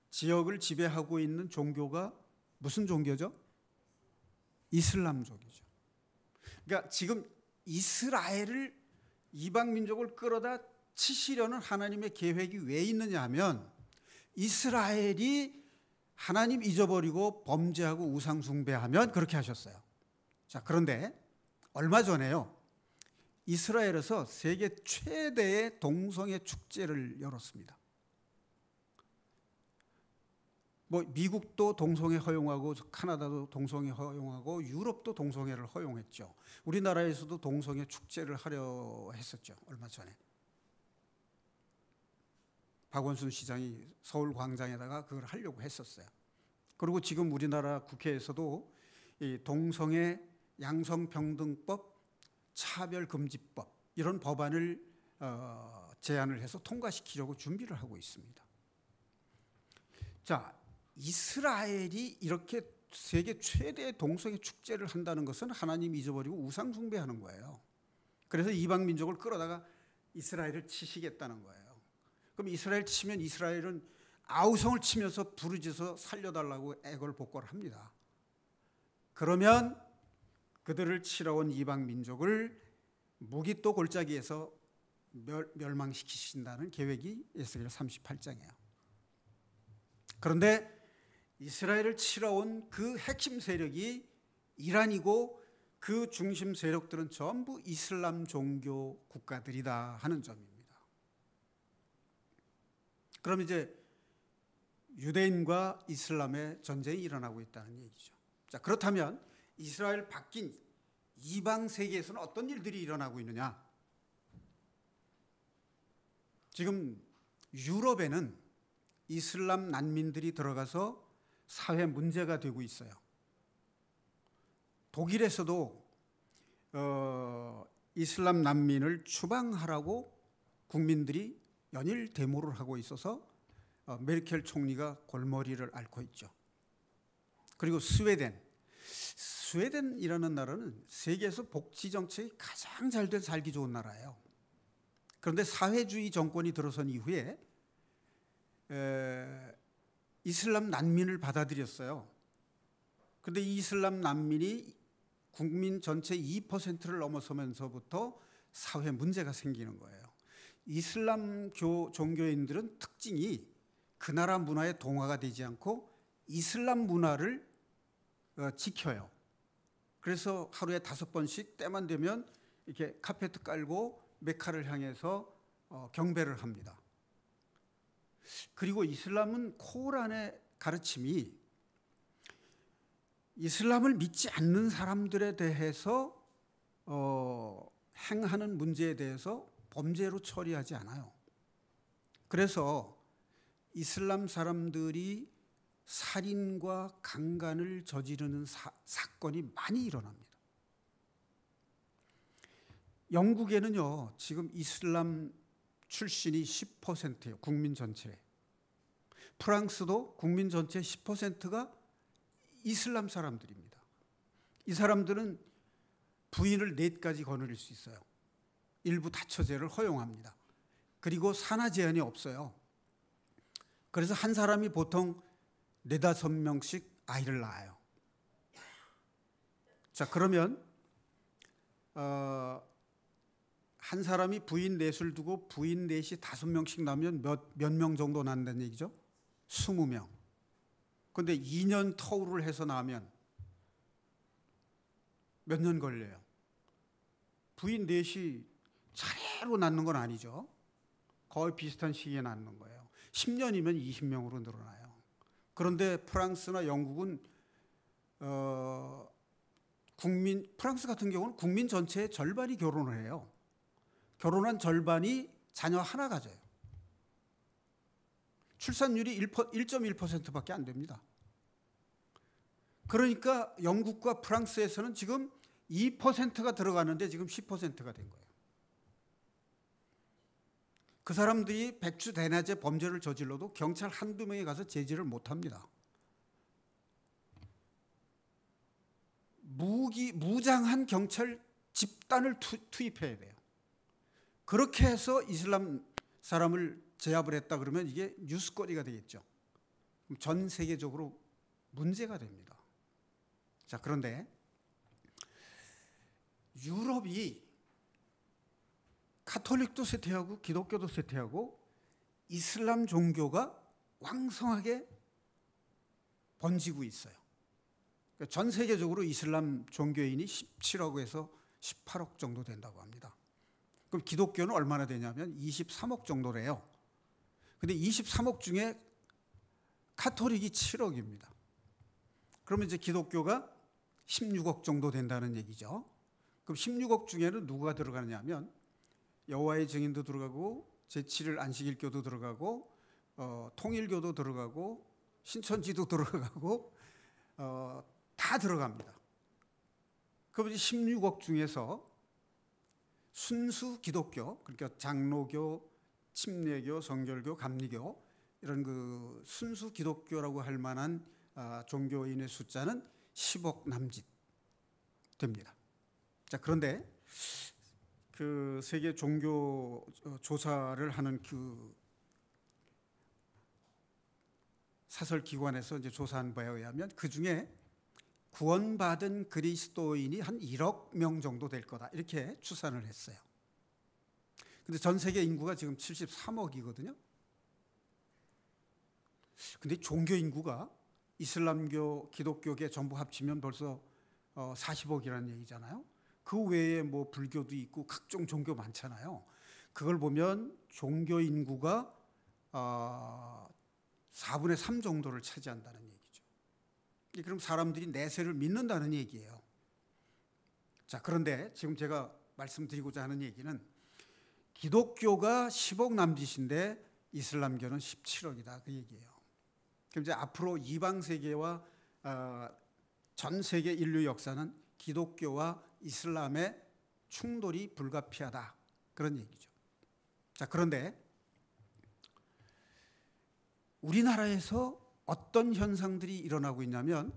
지역을 지배하고 있는 종교가 무슨 종교죠? 이슬람족이죠. 그러니까 지금 이스라엘을 이방 민족을 끌어다 치시려는 하나님의 계획이 왜 있느냐 하면 이스라엘이 하나님 잊어버리고 범죄하고 우상 숭배하면 그렇게 하셨어요. 자, 그런데 얼마 전에요. 이스라엘에서 세계 최대의 동성애 축제를 열었습니다. 미국도 동성애 허용하고 카나다도 동성애 허용하고 유럽도 동성애를 허용했죠. 우리나라에서도 동성애 축제를 하려 했었죠. 얼마 전에. 박원순 시장이 서울 광장에다가 그걸 하려고 했었어요. 그리고 지금 우리나라 국회에서도 이 동성애 양성평등법, 차별금지법 이런 법안을 제안을 해서 통과시키려고 준비를 하고 있습니다. 자, 이스라엘이 이렇게 세계 최대의 동성애 축제를 한다는 것은 하나님 잊어버리고 우상 숭배하는 거예요. 그래서 이방 민족을 끌어다가 이스라엘을 치시겠다는 거예요. 그럼 이스라엘 치면 이스라엘은 아우성을 치면서 부르짖어 살려달라고 애걸복걸을 합니다. 그러면 그들을 치러 온 이방 민족을 무기또 골짜기에서 멸망시키신다는 계획이 에스겔 38장이에요. 그런데 이스라엘을 치러 온 그 핵심 세력이 이란이고 그 중심 세력들은 전부 이슬람 종교 국가들이다 하는 점입니다. 그럼 이제 유대인과 이슬람의 전쟁이 일어나고 있다는 얘기죠. 자, 그렇다면 이스라엘 바뀐 이방 세계에서는 어떤 일들이 일어나고 있느냐? 지금 유럽에는 이슬람 난민들이 들어가서 사회 문제가 되고 있어요. 독일에서도 이슬람 난민을 추방하라고 국민들이 연일 데모를 하고 있어서 메르켈 총리가 골머리를 앓고 있죠. 그리고 스웨덴이라는 나라는 세계에서 복지 정책이 가장 잘 돼 살기 좋은 나라예요. 그런데 사회주의 정권이 들어선 이후에 이슬람 난민을 받아들였어요. 그런데 이 이슬람 난민이 국민 전체 2%를 넘어서면서부터 사회 문제가 생기는 거예요. 이슬람 종교인들은 특징이 그 나라 문화에 동화가 되지 않고 이슬람 문화를 지켜요. 그래서 하루에 5번씩 때만 되면 이렇게 카페트 깔고 메카를 향해서 경배를 합니다. 그리고 이슬람은 코란의 가르침이 이슬람을 믿지 않는 사람들에 대해서 행하는 문제에 대해서 범죄로 처리하지 않아요. 그래서 이슬람 사람들이 살인과 강간을 저지르는 사건이 많이 일어납니다. 영국에는요, 지금 이슬람 출신이 10%예요. 국민 전체에. 프랑스도 국민 전체 10%가 이슬람 사람들입니다. 이 사람들은 부인을 4가지 거느릴 수 있어요. 일부 다처제를 허용합니다. 그리고 산하 제한이 없어요. 그래서 한 사람이 보통 4-5명씩 아이를 낳아요. 자, 그러면 한 사람이 부인 넷을 두고 부인 넷이 5명씩 낳으면 몇 명 정도 낳는다는 얘기죠? 20명. 그런데 2년 터울을 해서 낳으면 몇 년 걸려요? 부인 넷이 차례로 낳는 건 아니죠. 거의 비슷한 시기에 낳는 거예요. 10년이면 20명으로 늘어나요. 그런데 프랑스나 영국은 프랑스 같은 경우는 국민 전체의 절반이 결혼을 해요. 결혼한 절반이 자녀 하나 가져요. 출산율이 1.1%밖에 안 됩니다. 그러니까 영국과 프랑스에서는 지금 2%가 들어가는데 지금 10%가 된 거예요. 그 사람들이 백주대낮에 범죄를 저질러도 경찰 한두 명이 가서 제지를 못합니다. 무장한 경찰 집단을 투입해야 돼요. 그렇게 해서 이슬람 사람을 제압을 했다 그러면 이게 뉴스거리가 되겠죠. 전 세계적으로 문제가 됩니다. 자, 그런데 유럽이 카톨릭도 쇠퇴하고 기독교도 쇠퇴하고 이슬람 종교가 왕성하게 번지고 있어요. 전 세계적으로 이슬람 종교인이 17억에서 18억 정도 된다고 합니다. 그럼 기독교는 얼마나 되냐면 23억 정도래요. 근데 23억 중에 카톨릭이 7억입니다. 그러면 이제 기독교가 16억 정도 된다는 얘기죠. 그럼 16억 중에는 누가 들어가느냐면 여호와의 증인도 들어가고 제7일 안식일교도 들어가고 통일교도 들어가고 신천지도 들어가고 다 들어갑니다. 그럼 이제 16억 중에서 순수 기독교, 그러니까 장로교, 침례교, 성결교, 감리교 이런 그 순수 기독교라고 할 만한 종교인의 숫자는 10억 남짓 됩니다. 자, 그런데 그 세계 종교 조사를 하는 그 사설 기관에서 이제 조사한 바에 의하면 그 중에 구원받은 그리스도인이 한 1억 명 정도 될 거다 이렇게 추산을 했어요. 근데 전 세계 인구가 지금 73억이거든요. 근데 종교 인구가 이슬람교, 기독교계 전부 합치면 벌써 40억이라는 얘기잖아요. 그 외에 뭐 불교도 있고 각종 종교 많잖아요. 그걸 보면 종교 인구가 4분의 3 정도를 차지한다는 얘기죠. 그럼 사람들이 내세를 믿는다는 얘기예요. 자, 그런데 지금 제가 말씀드리고자 하는 얘기는 기독교가 10억 남짓인데 이슬람교는 17억이다 그 얘기예요. 그럼 이제 앞으로 이방 세계와 전 세계 인류 역사는 기독교와 이슬람의 충돌이 불가피하다 그런 얘기죠. 자, 그런데 우리나라에서 어떤 현상들이 일어나고 있냐면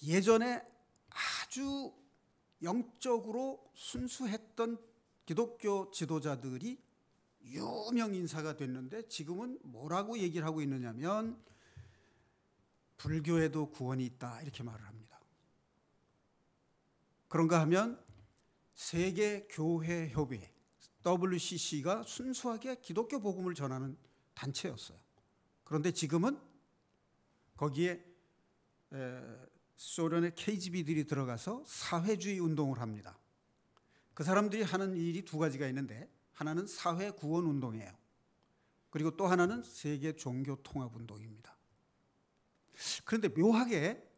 예전에 아주 영적으로 순수했던 기독교 지도자들이 유명 인사가 됐는데 지금은 뭐라고 얘기를 하고 있느냐면 불교에도 구원이 있다 이렇게 말을 합니다. 그런가 하면 세계교회협의 WCC가 순수하게 기독교 복음을 전하는 단체였어요. 그런데 지금은 거기에 소련의 KGB들이 들어가서 사회주의 운동을 합니다. 그 사람들이 하는 일이 2가지가 있는데 하나는 사회 구원 운동이에요. 그리고 또 하나는 세계 종교 통합 운동입니다. 그런데 묘하게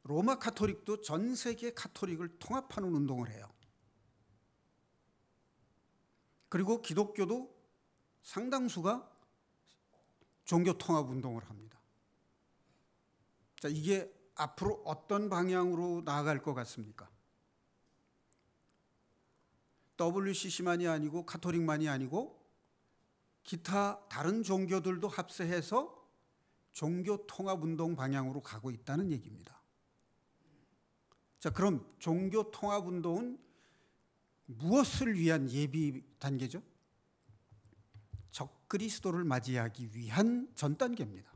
로마 카톨릭도 전 세계 카톨릭을 통합하는 운동을 해요. 그리고 기독교도 상당수가 종교 통합 운동을 합니다. 자, 이게 앞으로 어떤 방향으로 나아갈 것 같습니까? WCC만이 아니고 가톨릭만이 아니고 기타 다른 종교들도 합세해서 종교 통합 운동 방향으로 가고 있다는 얘기입니다. 자, 그럼 종교 통합 운동은 무엇을 위한 예비 단계죠? 적그리스도를 맞이하기 위한 전 단계입니다.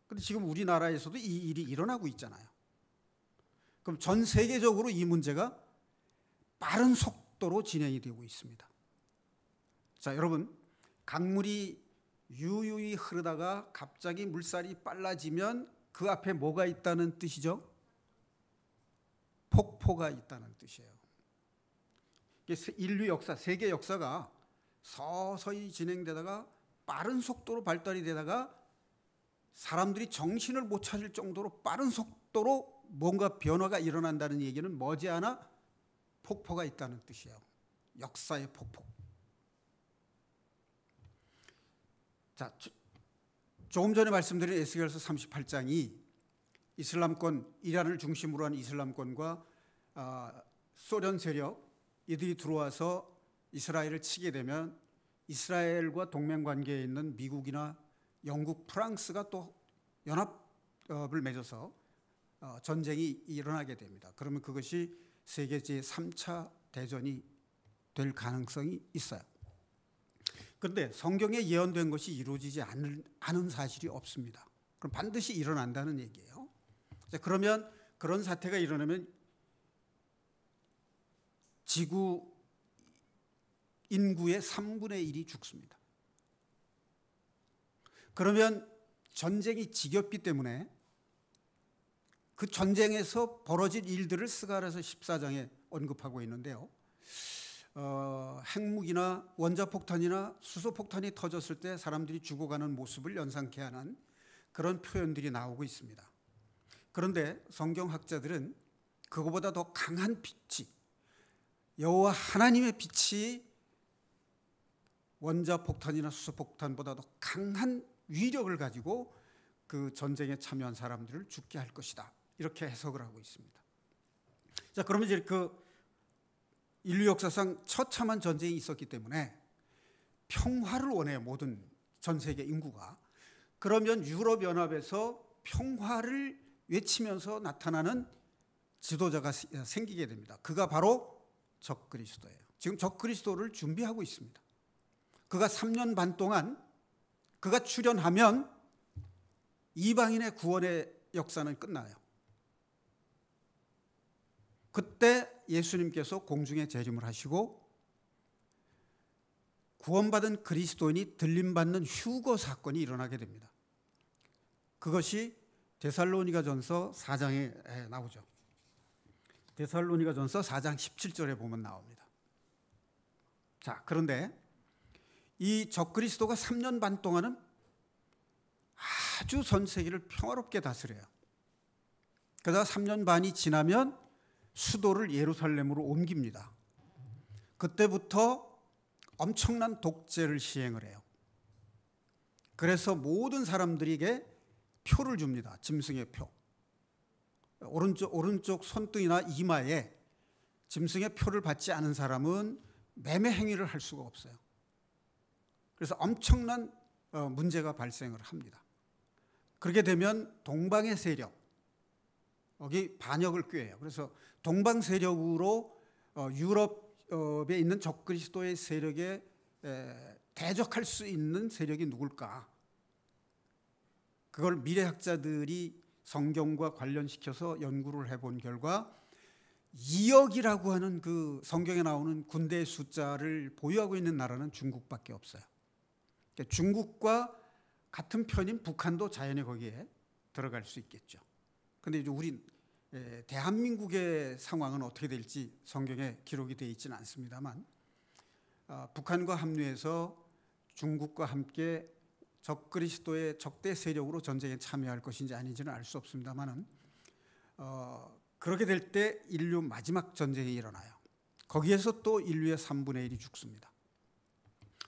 그런데 지금 우리나라에서도 이 일이 일어나고 있잖아요. 그럼 전 세계적으로 이 문제가 빠른 속도로 진행이 되고 있습니다. 자, 여러분, 강물이 유유히 흐르다가 갑자기 물살이 빨라지면 그 앞에 뭐가 있다는 뜻이죠? 폭포가 있다는 뜻이에요. 인류 역사, 세계 역사가 서서히 진행되다가 빠른 속도로 발달이 되다가 사람들이 정신을 못 차릴 정도로 빠른 속도로 뭔가 변화가 일어난다는 얘기는 머지않아 폭포가 있다는 뜻이에요. 역사의 폭포. 자, 조금 전에 말씀드린 에스겔서 38장이 이슬람권, 이란을 중심으로 한 이슬람권과 소련 세력 이들이 들어와서 이스라엘을 치게 되면 이스라엘과 동맹 관계에 있는 미국이나 영국, 프랑스가 또 연합을 맺어서 전쟁이 일어나게 됩니다. 그러면 그것이 세계 제3차 대전이 될 가능성이 있어요. 그런데 성경에 예언된 것이 이루어지지 않은 사실이 없습니다. 그럼 반드시 일어난다는 얘기예요. 자, 그러면 그런 사태가 일어나면 지구 인구의 3분의 1이 죽습니다. 그러면 전쟁이 지겹기 때문에 그 전쟁에서 벌어질 일들을 스가랴서 14장에 언급하고 있는데요. 핵무기나 원자폭탄이나 수소폭탄이 터졌을 때 사람들이 죽어가는 모습을 연상케 하는 그런 표현들이 나오고 있습니다. 그런데 성경학자들은 그거보다 더 강한 빛이, 여호와 하나님의 빛이 원자폭탄이나 수소폭탄보다 더 강한 위력을 가지고 그 전쟁에 참여한 사람들을 죽게 할 것이다, 이렇게 해석을 하고 있습니다. 자, 그러면 이제 그 인류 역사상 처참한 전쟁이 있었기 때문에 평화를 원해요, 모든 전 세계 인구가. 그러면 유럽연합에서 평화를 외치면서 나타나는 지도자가 생기게 됩니다. 그가 바로 적그리스도예요. 지금 적그리스도를 준비하고 있습니다. 그가 3년 반 동안 그가 출현하면 이방인의 구원의 역사는 끝나요. 그때 예수님께서 공중에 재림을 하시고 구원받은 그리스도인이 들림받는 휴거 사건이 일어나게 됩니다. 그것이 데살로니가전서 4장에 나오죠. 데살로니가전서 4장 17절에 보면 나옵니다. 자, 그런데 이 적그리스도가 3년 반 동안은 아주 전 세계를 평화롭게 다스려요. 그러다가 3년 반이 지나면 수도를 예루살렘으로 옮깁니다. 그때부터 엄청난 독재를 시행을 해요. 그래서 모든 사람들에게 표를 줍니다. 짐승의 표. 오른쪽 손등이나 이마에 짐승의 표를 받지 않은 사람은 매매 행위를 할 수가 없어요. 그래서 엄청난 문제가 발생을 합니다. 그렇게 되면 동방의 세력, 여기 반역을 꾀해요. 그래서 동방 세력으로 유럽에 있는 적그리스도의 세력에 대적할 수 있는 세력이 누굴까? 그걸 미래학자들이 성경과 관련시켜서 연구를 해본 결과 2억이라고 하는 그 성경에 나오는 군대의 숫자를 보유하고 있는 나라는 중국밖에 없어요. 그러니까 중국과 같은 편인 북한도 자연히 거기에 들어갈 수 있겠죠. 그런데 이제 우리 대한민국의 상황은 어떻게 될지 성경에 기록이 되어 있지는 않습니다만, 북한과 합류해서 중국과 함께 적그리스도의 적대 세력으로 전쟁에 참여할 것인지 아닌지는 알 수 없습니다만은, 그렇게 될 때 인류 마지막 전쟁이 일어나요. 거기에서 또 인류의 3분의 1이 죽습니다.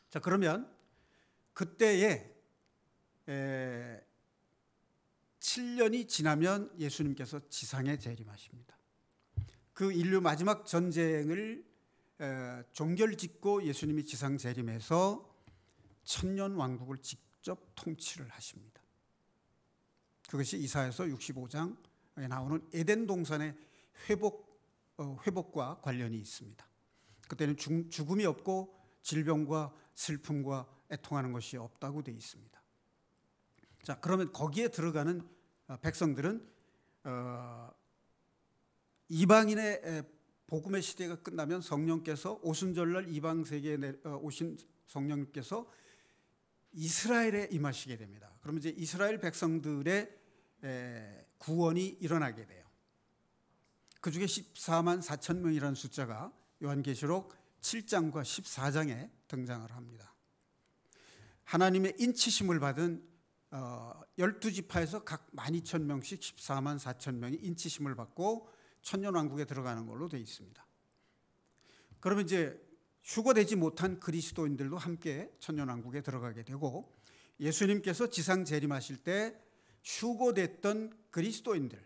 자, 그러면 그때에 7년이 지나면 예수님께서 지상에 재림하십니다. 그 인류 마지막 전쟁을 종결짓고 예수님이 지상 재림해서 천년 왕국을 직접 통치를 하십니다. 그것이 이사야서 65장에 나오는 에덴 동산의 회복과 관련이 있습니다. 그때는 죽음이 없고 질병과 슬픔과 애통하는 것이 없다고 되어 있습니다. 자, 그러면 거기에 들어가는 백성들은 이방인의 복음의 시대가 끝나면 성령께서 오순절날 이방 세계에 오신 성령님께서 이스라엘에 임하시게 됩니다. 그러면 이제 이스라엘 백성들의 구원이 일어나게 돼요. 그 중에 14만 4천 명이라는 숫자가 요한계시록 7장과 14장에 등장을 합니다. 하나님의 인치심을 받은 12지파에서 각 12,000명씩 14만 4천 명이 인치심을 받고 천년왕국에 들어가는 걸로 되어 있습니다. 그러면 이제 휴거되지 못한 그리스도인들도 함께 천년왕국에 들어가게 되고, 예수님께서 지상 재림하실 때 휴거됐던 그리스도인들,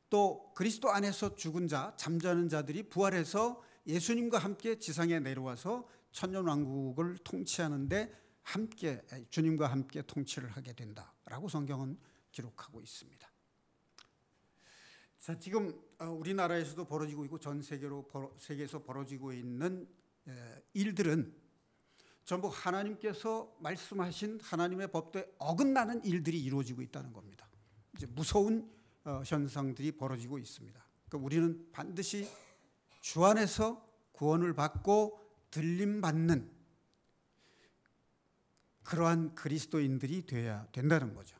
또 그리스도 안에서 죽은 자, 잠자는 자들이 부활해서 예수님과 함께 지상에 내려와서 천년왕국을 통치하는데 함께, 주님과 함께 통치를 하게 된다라고 성경은 기록하고 있습니다. 자, 지금 우리나라에서도 벌어지고 있고 전 세계에서 벌어지고 있는 일들은 전부 하나님께서 말씀하신 하나님의 법도에 어긋나는 일들이 이루어지고 있다는 겁니다. 이제 무서운 현상들이 벌어지고 있습니다. 그러니까 우리는 반드시 주 안에서 구원을 받고 들림받는 그러한 그리스도인들이 되어야 된다는 거죠.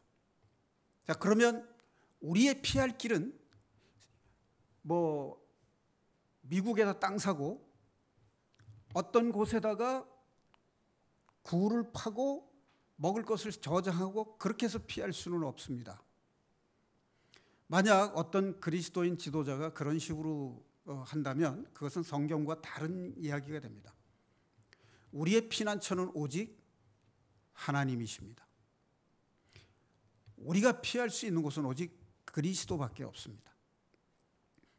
자, 그러면 우리의 피할 길은 미국에다 땅 사고 어떤 곳에다가 굴을 파고 먹을 것을 저장하고 그렇게 해서 피할 수는 없습니다. 만약 어떤 그리스도인 지도자가 그런 식으로 한다면 그것은 성경과 다른 이야기가 됩니다. 우리의 피난처는 오직 하나님이십니다. 우리가 피할 수 있는 곳은 오직 그리스도밖에 없습니다.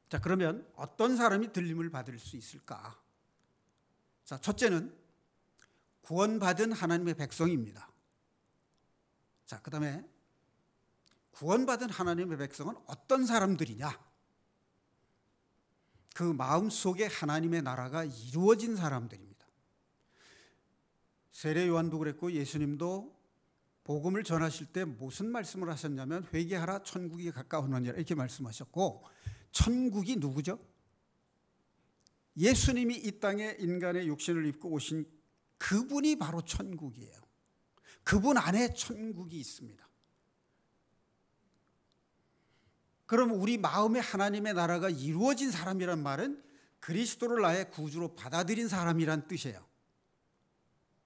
자, 그러면 어떤 사람이 들림을 받을 수 있을까? 자, 첫째는 구원받은 하나님의 백성입니다. 자, 그 다음에 구원받은 하나님의 백성은 어떤 사람들이냐? 그 마음속에 하나님의 나라가 이루어진 사람들입니다. 세례 요한도 그랬고 예수님도 복음을 전하실 때 무슨 말씀을 하셨냐면 회개하라 천국이 가까웠느니라 이렇게 말씀하셨고, 천국이 누구죠? 예수님이 이 땅에 인간의 육신을 입고 오신 그분이 바로 천국이에요. 그분 안에 천국이 있습니다. 그럼 우리 마음에 하나님의 나라가 이루어진 사람이란 말은 그리스도를 나의 구주로 받아들인 사람이란 뜻이에요.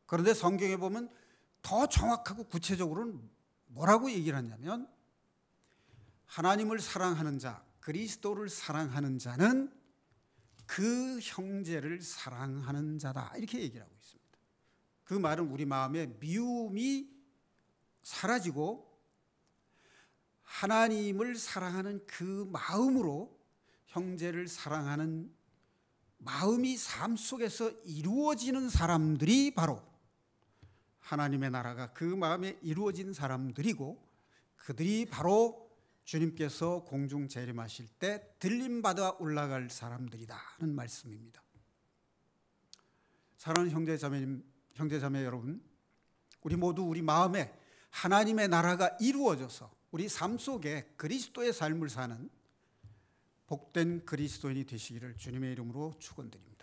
그런데 성경에 보면 더 정확하고 구체적으로는 뭐라고 얘기를 하냐면 하나님을 사랑하는 자, 그리스도를 사랑하는 자는 그 형제를 사랑하는 자다 이렇게 얘기를 하고 있습니다. 그 말은 우리 마음에 미움이 사라지고 하나님을 사랑하는 그 마음으로 형제를 사랑하는 마음이 삶 속에서 이루어지는 사람들이 바로 하나님의 나라가 그 마음에 이루어진 사람들이고, 그들이 바로 주님께서 공중 재림하실 때 들림받아 올라갈 사람들이다는 말씀입니다. 사랑하는 형제자매 여러분, 우리 모두 우리 마음에 하나님의 나라가 이루어져서 우리 삶 속에 그리스도의 삶을 사는 복된 그리스도인이 되시기를 주님의 이름으로 축원드립니다.